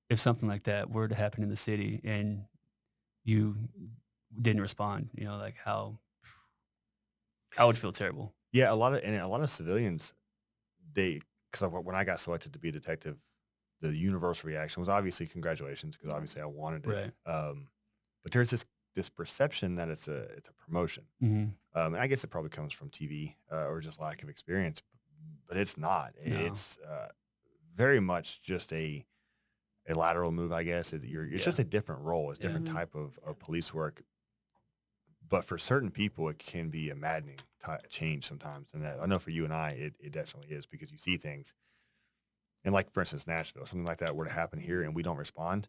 If something like that were to happen in the city and you didn't respond, like how I would feel terrible. Yeah, a lot of civilians, because when I got selected to be a detective, the universal reaction was obviously congratulations, because obviously I wanted it. Right. But there's this perception that it's a promotion. Mm-hmm. And I guess it probably comes from TV or just lack of experience, but it's not. No. It's very much just a lateral move, I guess. It's just a different role. It's a different type of police work. But for certain people, it can be a maddening change sometimes. And I know for you and I, it definitely is, because you see things. And like, for instance, Nashville, something like that were to happen here and we don't respond.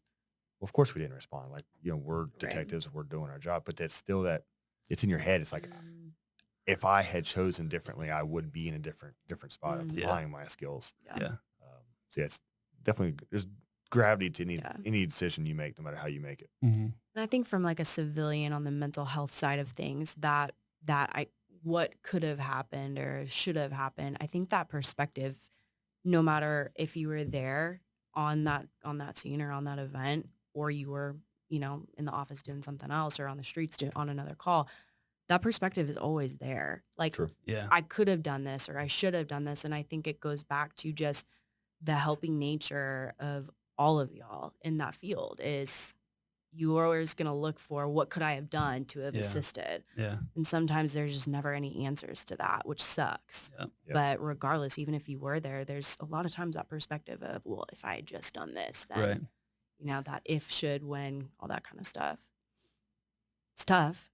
Well, of course we didn't respond. Like, we're detectives, we're doing our job, but that's still it's in your head. It's like, if I had chosen differently, I would be in a different spot, applying my skills. Yeah. So it's definitely, there's gravity to any decision you make, no matter how you make it. Mm-hmm. And I think from like a civilian on the mental health side of things, what could have happened or should have happened, I think that perspective, no matter if you were there on that scene or on that event, or you were, in the office doing something else or on the streets on another call, that perspective is always there. Like, True. Yeah. I could have done this or I should have done this. And I think it goes back to just the helping nature of all of y'all in that field is you're always going to look for what could I have done to have assisted. Yeah. And sometimes there's just never any answers to that, which sucks. Yeah. But regardless, even if you were there, there's a lot of times that perspective of, well, if I had just done this, then, Right. That if, should, when, all that kind of stuff. It's tough.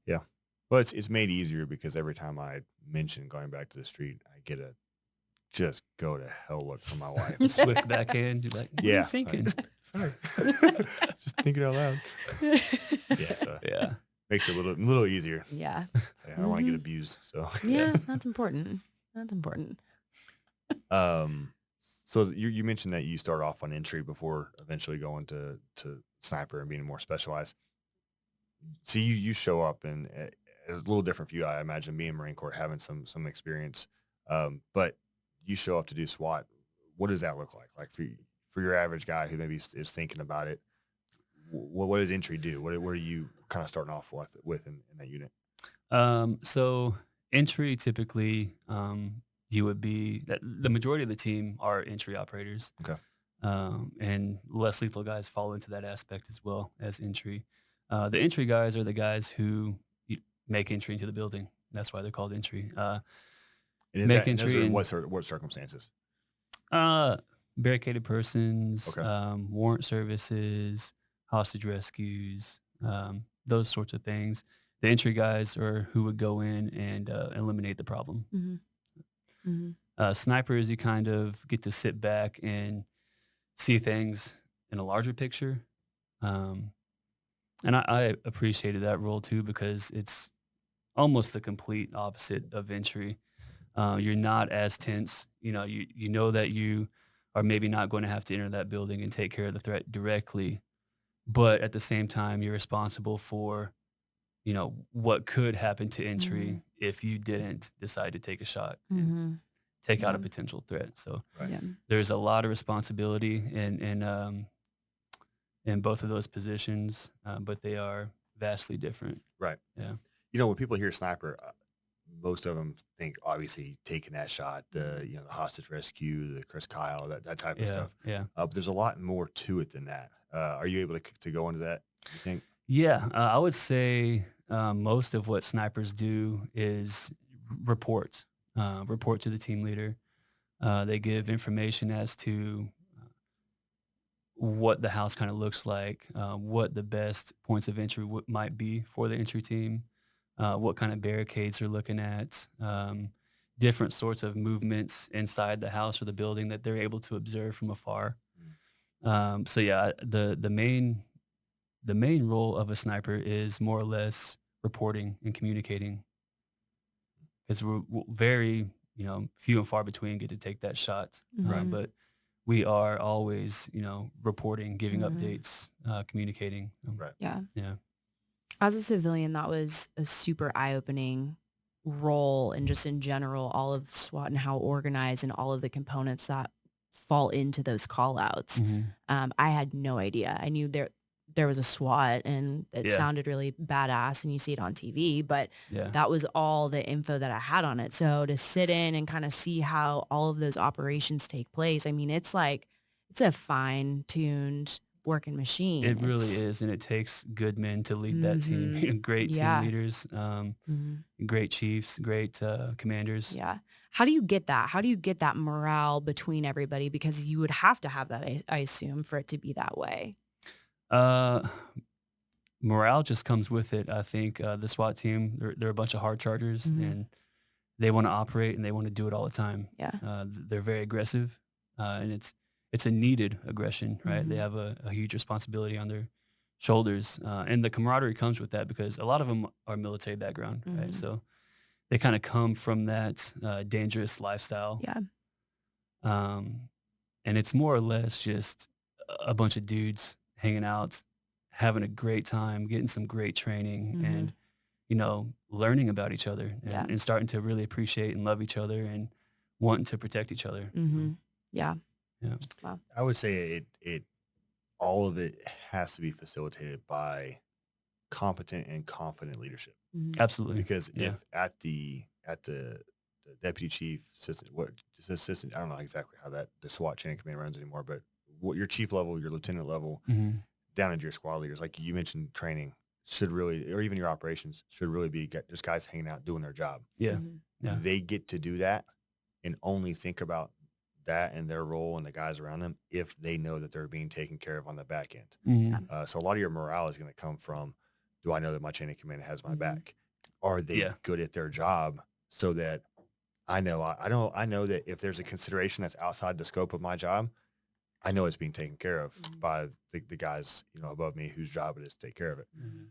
Yeah. Well, it's made easier because every time I mention going back to the street, I get a just go to hell look from my wife. Swift backhand. You're like, what are you thinking? Sorry. Just thinking out loud. Yeah. So makes it a little easier. Yeah. I don't want to get abused. So yeah, that's important. That's important. So you mentioned that you start off on entry before eventually going to sniper and being more specialized. So you show up and it's a little different for you, I imagine, being Marine Corps, having some experience. But you show up to do SWAT. What does that look like? Like for your average guy who maybe is thinking about it, what does entry do? What are you kind of starting off with in that unit? So Entry typically, you would be the majority of the team are entry operators, Okay. and less lethal guys fall into that aspect as well as entry. The entry guys are the guys who make entry into the building. That's why they're called entry. Make And those entry are and what circumstances? uh, barricaded persons, Okay. warrant services, hostage rescues, those sorts of things. The entry guys are who would go in and eliminate the problem. Mm-hmm. Mm-hmm. Snipers, you kind of get to sit back and see things in a larger picture. And I appreciated that role too because it's almost the complete opposite of entry. You're not as tense. You know that you are maybe not going to have to enter that building and take care of the threat directly, but at the same time, you're responsible for what could happen to entry if you didn't decide to take a shot and Mm-hmm. take out Yeah. a potential threat. So Right. Yeah. there's a lot of responsibility in both of those positions, but they are vastly different. Right. Yeah. When people hear sniper, most of them think obviously taking that shot, the hostage rescue, the Chris Kyle, that type of Yeah. stuff. Yeah. But there's a lot more to it than that. Are you able to go into that? You think? Yeah. I would say most of what snipers do is report to the team leader. They give information as to what the house kind of looks like, what the best points of entry might be for the entry team, what kind of barricades they're looking at, different sorts of movements inside the house or the building that they're able to observe from afar. So yeah, the main role of a sniper is more or less reporting and communicating. Because we're very few and far between get to take that shot, Mhm. but we are always reporting, giving Mhm. updates, communicating. Right. Yeah. Yeah. As a civilian, that was a super eye-opening role, and just in general, all of SWAT and how organized and all of the components that fall into those call outs. Mhm. I had no idea. I knew there was a SWAT and it Yeah. sounded really badass and you see it on TV, but Yeah. that was all the info that I had on it. So to sit in and kind of see how all of those operations take place, I mean, it's a fine-tuned working machine. It really is, and it takes good men to lead that team. Mhm. Great team Yeah. leaders, Mhm. great chiefs, great commanders. Yeah. How do you get that? How do you get that morale between everybody? Because you would have to have that, I assume, for it to be that way. Uh, Morale just comes with it. I think the SWAT team, they're a bunch of hard chargers, Mhm. and they want to operate and they want to do it all the time. Yeah. They're very aggressive, and it's a needed aggression, right? They Mhm. have a huge responsibility on their shoulders, and the camaraderie comes with that because a lot of them are military background, right? Mhm. So they kind of come from that dangerous lifestyle, Yeah. um, and it's more or less just a bunch of dudes hanging out, having a great time, getting some great training, Mhm. and learning about each other Yeah. and starting to really appreciate and love each other and wanting to protect each other. Mhm. Yeah. Yeah. Wow. I would say it all of it has to be facilitated by competent and confident leadership. Mhm. Absolutely. Because Yeah. if at the deputy chief assistant, I don't know exactly how the SWAT chain of command runs anymore, but what your chief level, your lieutenant level, Mhm. down into your squad leaders, like you mentioned, training should really, or even your operations should really be just guys hanging out doing their job. Yeah. Mhm. Yeah. They get to do that and only think about that and their role and the guys around them if they know that they're being taken care of on the back end. Mhm. So a lot of your morale is going to come from, do I know that my chain of command has my Mhm. back? Are they Yeah. good at their job so that I know that if there's a consideration that's outside the scope of my job, I know it's being taken care of Mhm. by the guys, above me whose job it is to take care of it. Mhm.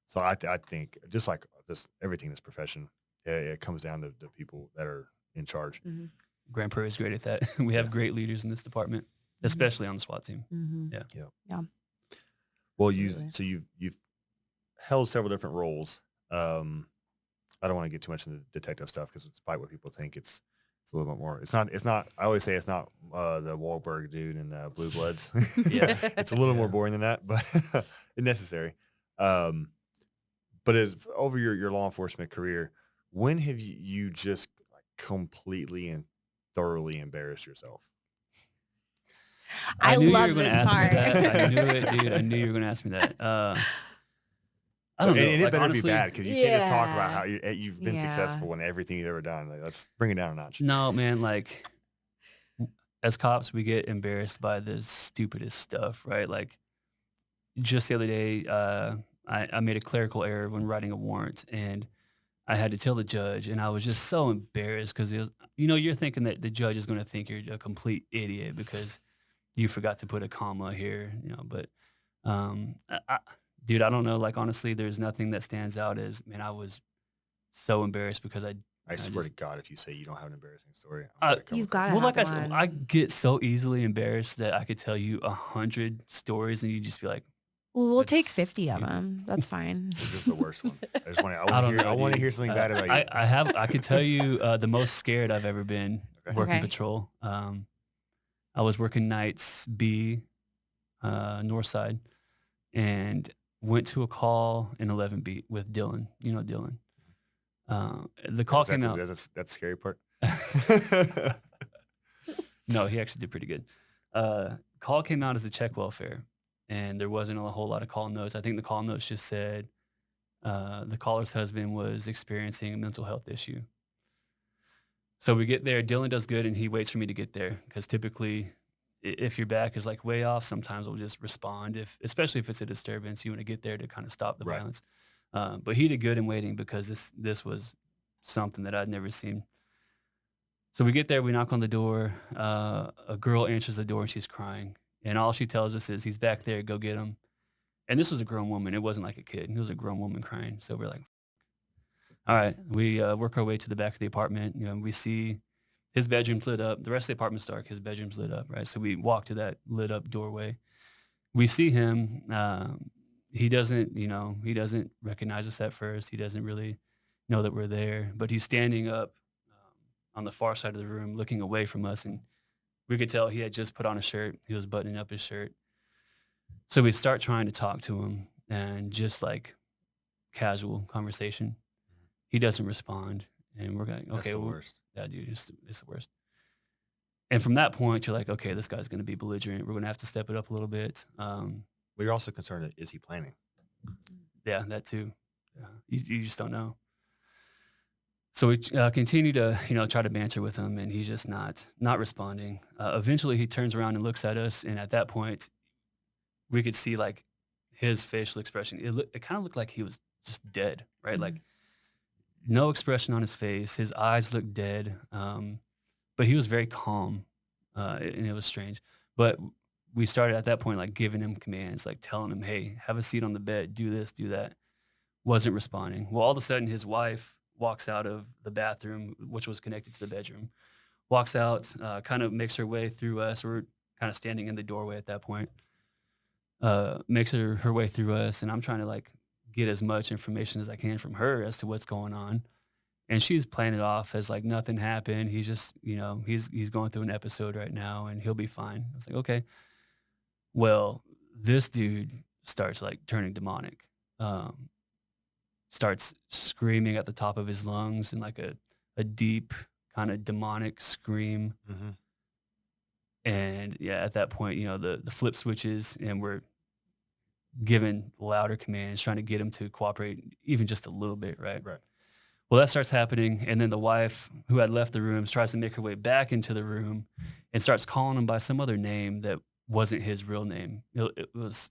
So I think just like this, everything in this profession, it comes down to the people that are in charge. Mhm. Grand Prairie is great at that. We have Yeah. great leaders in this department, Mhm. especially on the SWAT team. Mhm. Yeah. Well, Absolutely. you've held several different roles. I don't want to get too much into detective stuff because despite what people think, it's a little bit more. It's not. I always say it's not the Wahlberg dude in Blue Bloods. Yeah. It's a little more Yeah. boring than that, but it's necessary. But as over your law enforcement career, When have you just like completely and thoroughly embarrassed yourself? I I knew you love were going to this ask me part. that. I knew it, dude. I knew you were going to ask me that. I don't know. And it Like, better be honestly, bad because you can't just talk about Yeah. how you've been Yeah. successful in everything you've ever done. Like, let's bring it down a notch. no, man, like, as cops, we get embarrassed by the stupidest stuff, right? Like, just the other day, I made a clerical error when writing a warrant, and I had to tell the judge, and I was just so embarrassed because, you're thinking that the judge is going to think you're a complete idiot because you forgot to put a comma here, but dude, I don't know. Like, honestly, there's nothing that stands out as, man, I was so embarrassed because I I swear to just, God, if you say you don't have an embarrassing story, I'm uh, gonna come You've across got to as well, an like have I idiot. said, I one. get so easily embarrassed that I could tell you 100 stories and you just be like, Well, we'll take that's 50 of stupid. them. That's fine. Which is the worst one? I I want to don't hear. I know, want to dude. hear something bad about you. I could tell you the most scared I've ever been Okay. working Okay. patrol. I was working nights B, north side, and went to a call in 11 beat with Dylan. You know Dylan. The call came out. That's the scary part. No, he actually did pretty good. Call came out as a check welfare, and there wasn't a whole lot of call notes. I think the call notes just said the caller's husband was experiencing a mental health issue. So we get there. Dylan does good, and he waits for me to get there because typically, if your back is like way off, sometimes we'll just respond. Especially if it's a disturbance, you want to get there to kind of stop the Right. violence. But he did good in waiting because this was something that I'd never seen. So we get there, we knock on the door. A girl answers the door and she's crying. And all she tells us is, he's back there, go get him. And this was a grown woman. It wasn't like a kid. It was a grown woman crying. So we're like, all right. We work our way to the back of the apartment. We see his bedroom's lit up. The rest of the apartment's dark. His bedroom's lit up, right? So we walk to that lit up doorway. We see him. He doesn't recognize us at first. He doesn't really know that we're there. But he's standing up on the far side of the room, looking away from us, and we could tell he had just put on a shirt. He was buttoning up his shirt. So we start trying to talk to him, and just like casual conversation, he doesn't respond, and we're going, That's okay, the well, worst. yeah, dude, it's the worst. And from that point, you're like, okay, this guy's going to be belligerent. We're going to have to step it up a little bit. But you're also concerned, is he planning? Yeah, that too. Yeah. You just don't know. So we continue to, try to banter with him, and he's just not responding. Eventually, he turns around and looks at us, and at that point, we could see like his facial expression. It kind of looked like he was just dead, right? Mhm. Like no expression on his face. His eyes looked dead, but he was very calm, and it was strange. But we started at that point like giving him commands, like telling him, "Hey, have a seat on the bed. Do this, do that." Wasn't responding. Well, all of a sudden, his wife walks out of the bathroom, which was connected to the bedroom. Walks out, kind of makes her way through us. We're kind of standing in the doorway at that point. Makes her way through us, and I'm trying to like get as much information as I can from her as to what's going on. And she's playing it off as like nothing happened. He's just, he's going through an episode right now, and he'll be fine. I was like, okay. Well, this dude starts like turning demonic. Um, Starts screaming at the top of his lungs in like a deep kind of demonic scream. Mm-hmm. And yeah, at that point, the flip switches, and we're giving louder commands, trying to get him to cooperate even just a little bit, right? Right. Well, that starts happening. And then the wife who had left the room tries to make her way back into the room and starts calling him by some other name that wasn't his real name. It was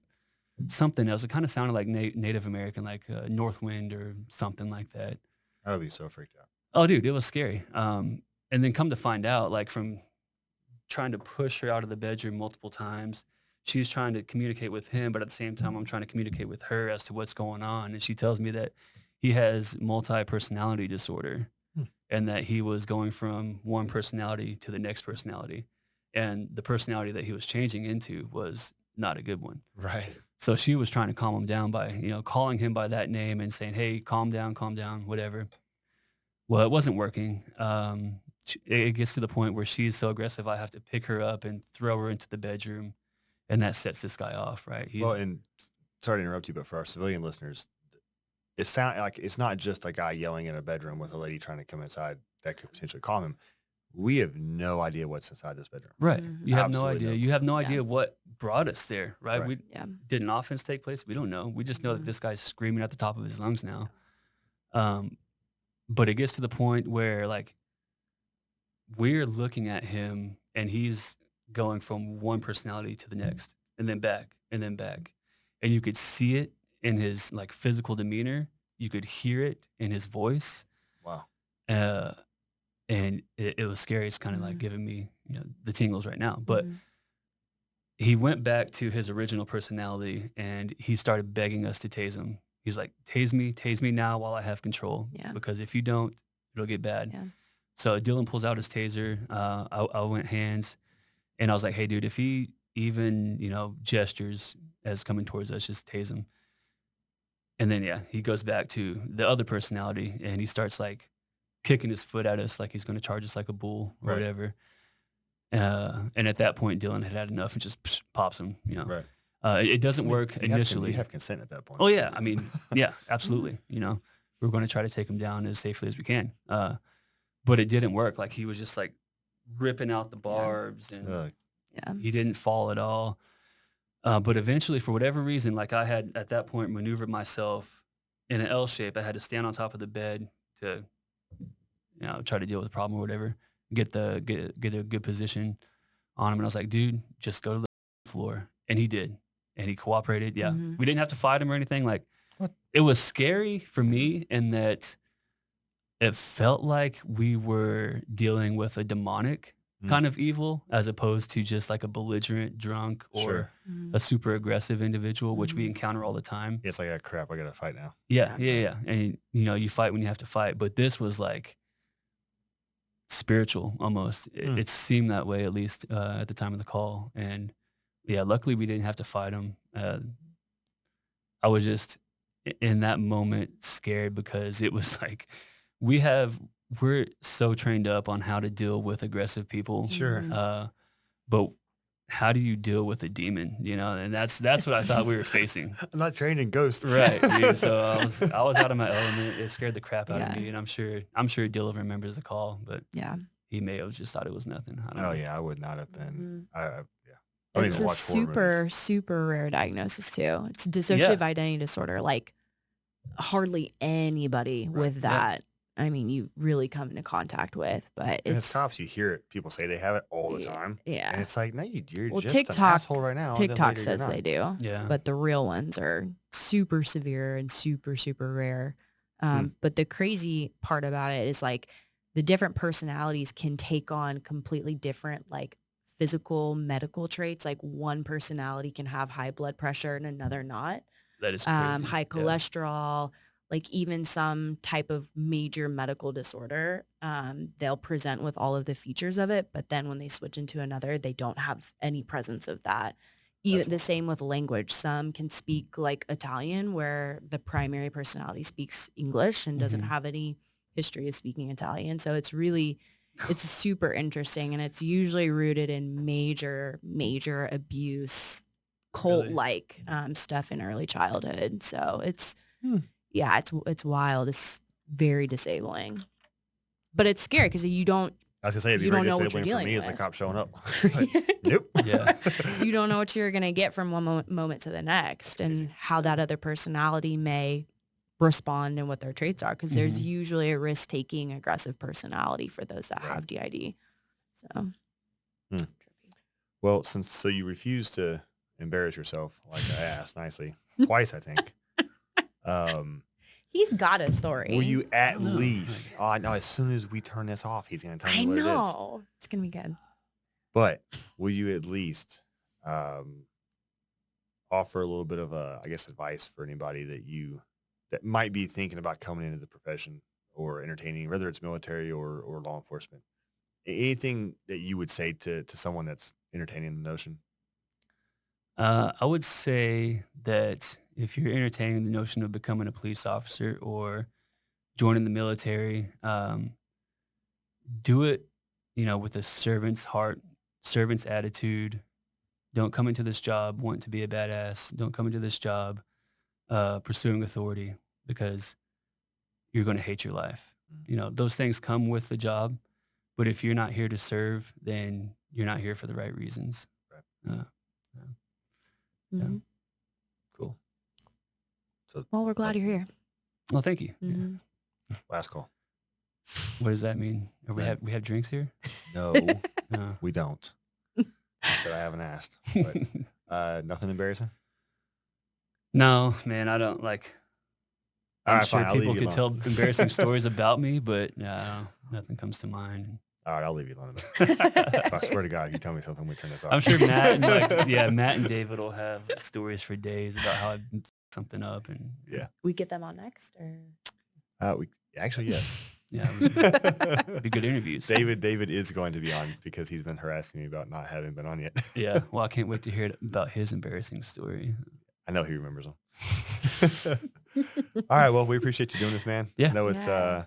something else. It kind of sounded like Native American, like Northwind or something like that. I would be so freaked out. Oh, dude, it was scary. And then come to find out, like from trying to push her out of the bedroom multiple times, she's trying to communicate with him, but at the same time, I'm trying to communicate with her as to what's going on. And she tells me that he has multi-personality disorder, and that he was going from one personality to the next personality. And the personality that he was changing into was not a good one. Right. So she was trying to calm him down by, calling him by that name and saying, "Hey, calm down, whatever." Well, it wasn't working. It gets to the point where she's so aggressive, I have to pick her up and throw her into the bedroom, and that sets this guy off, right? Well, and sorry to interrupt you, but for our civilian listeners, it sound like it's not just a guy yelling in a bedroom with a lady trying to come inside that could potentially calm him. We have no idea what's inside this bedroom. Right. Mhm. You have no Absolutely idea. no You have no Yeah. idea what brought us there, right? Right. Yeah. Did an offense take place? We don't know. We just know that Mhm. this guy's screaming at the top of his lungs now. But it gets to the point where like we're looking at him and he's going from one personality to the next and then back and then back. And you could see it in his like physical demeanor. You could hear it in his voice. Wow. Uh, and it was scary. It's kind of like Mhm. giving me, the tingles right now. But Mhm. he went back to his original personality and he started begging us to tase him. He's like, tase me now while I have control. Yeah. Because if you don't, it'll get bad. Yeah. So Dylan pulls out his taser. I went hands and I was like, hey, dude, if he even, gestures as coming towards us, just tase him. And then, yeah, he goes back to the other personality and he starts like kicking his foot at us like he's going to charge us like a bull or Right. whatever. And at that point, Dylan had enough and just pops him, Right. It doesn't work You initially. have consent at that point. Oh yeah. I mean, yeah, absolutely. We're going to try to take him down as safely as we can. But it didn't work. Like he was just like ripping out the barbs and Yeah. he didn't fall at all. But eventually, for whatever reason, like I had at that point maneuvered myself in an L shape. I had to stand on top of the bed to, try to deal with the problem or whatever, get a good position on him. And I was like, dude, just go to the floor. And he did. And he cooperated. Yeah. Mhm. We didn't have to fight him or anything. Like What? it was scary for me in that it felt like we were dealing with a demonic kind of evil as opposed to just like a belligerent drunk or Sure. Mhm. a super aggressive individual, which we Mhm. encounter all the time. It's like, crap, I got to fight now. Yeah. Yeah. And, you fight when you have to fight. But this was like spiritual almost. It seemed that way, at least at the time of the call. And yeah, luckily we didn't have to fight him. I was just in that moment scared because it was like we're so trained up on how to deal with aggressive people. Sure. Mhm. But how do you deal with a demon? And that's what I thought we were facing. I'm not trained in ghosts. Right, dude. So I was out of my element. It scared the crap out of Yeah. me, and I'm sure Dylan remembers the call, but Yeah. he may have just thought it was nothing. I don't Oh know. yeah, I would not have been. Mhm. I don't It's even a watch horror movies. super rare diagnosis too. It's dissociative identity disorder. Like hardly anybody Right. with Yeah. that. I mean, you really come into contact with, but And as it's cops, you hear it. People say they have it all the yeah, time. yeah. And it's like, no, you're Well, just an TikTok asshole right now. and then TikTok later you're says not. they do, Yeah. but the real ones are super severe and super rare. But the crazy part about it is like the different personalities can take on completely different like physical medical traits. Like one personality can have high blood pressure and another not. That is crazy. High Yeah. cholesterol, like even some type of major medical disorder, they'll present with all of the features of it, but then when they switch into another, they don't have any presence of that. Even That's the same with language. Some can speak like Italian, where the primary personality speaks English and doesn't Mhm. have any history of speaking Italian. So it's super interesting, and it's usually rooted in major abuse, cult-like stuff in early childhood. So it's it's wild. It's very disabling, but it's scary because you don't I was gonna say it'd be you very don't know what you're disabling for dealing me as a with. cop showing up. Like, nope. Yeah. you don't know what you're gonna get from one moment to the next, and how that other personality may respond and what their traits are. Because there's Mhm. usually a risk-taking, aggressive personality for those that Right. have DID. So Well, so you refuse to embarrass yourself, like I asked nicely twice, I think. he's got a story. Will you at don't know. least? Oh, I know. As soon as we turn this off, he's gonna tell I me what it is. know it's gonna be good. But will you at least offer a little bit of advice for anybody that might be thinking about coming into the profession or entertaining, whether it's military or law enforcement? Anything that you would say to someone that's entertaining the notion? I would say that if you're entertaining the notion of becoming a police officer or joining the military, do it, with a servant's heart, servant's attitude. Don't come into this job wanting to be a badass. Don't come into this job pursuing authority. because you're going to hate your life. You know, those things come with the job, but if you're not here to serve, then you're not here for the right reasons. Right. Yeah. Mhm. Cool. So Well, we're glad you're here. Well, thank you. Yeah. Mhm. last call. What does that mean? Are Right. we have drinks here? No, No. we don't. Not that I haven't asked. But nothing embarrassing? No, man, I don't like. All I'm right, sure fine. I'll leave people you could alone. tell embarrassing stories about me, but no, nothing comes to mind. All right, I'll leave you alone. I swear to God, you tell me something, we turn this off. I'm sure Matt and Matt and David will have stories for days about how I f- something up and Yeah. We get them on next, or We actually, yes. yeah, it'd be good interviews. David is going to be on because he's been harassing me about not having been on yet. Yeah, well, I can't wait to hear about his embarrassing story. I know he remembers them. All right, well, we appreciate you doing this, man. Yeah. I know it's Yeah.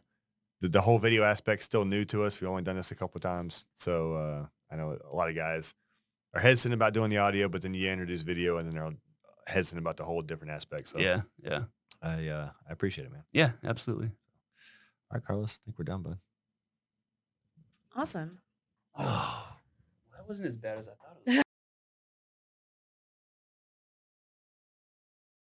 the whole video aspect's still new to us. We've only done this a couple of times, so I know a lot of guys are hesitant about doing the audio, but then you introduce video, and then they're hesitant about the whole different aspect. So Yeah. I appreciate it, man. Yeah, absolutely. All right, Carlos, I think we're done, bud. awesome. Oh, that wasn't as bad as I thought.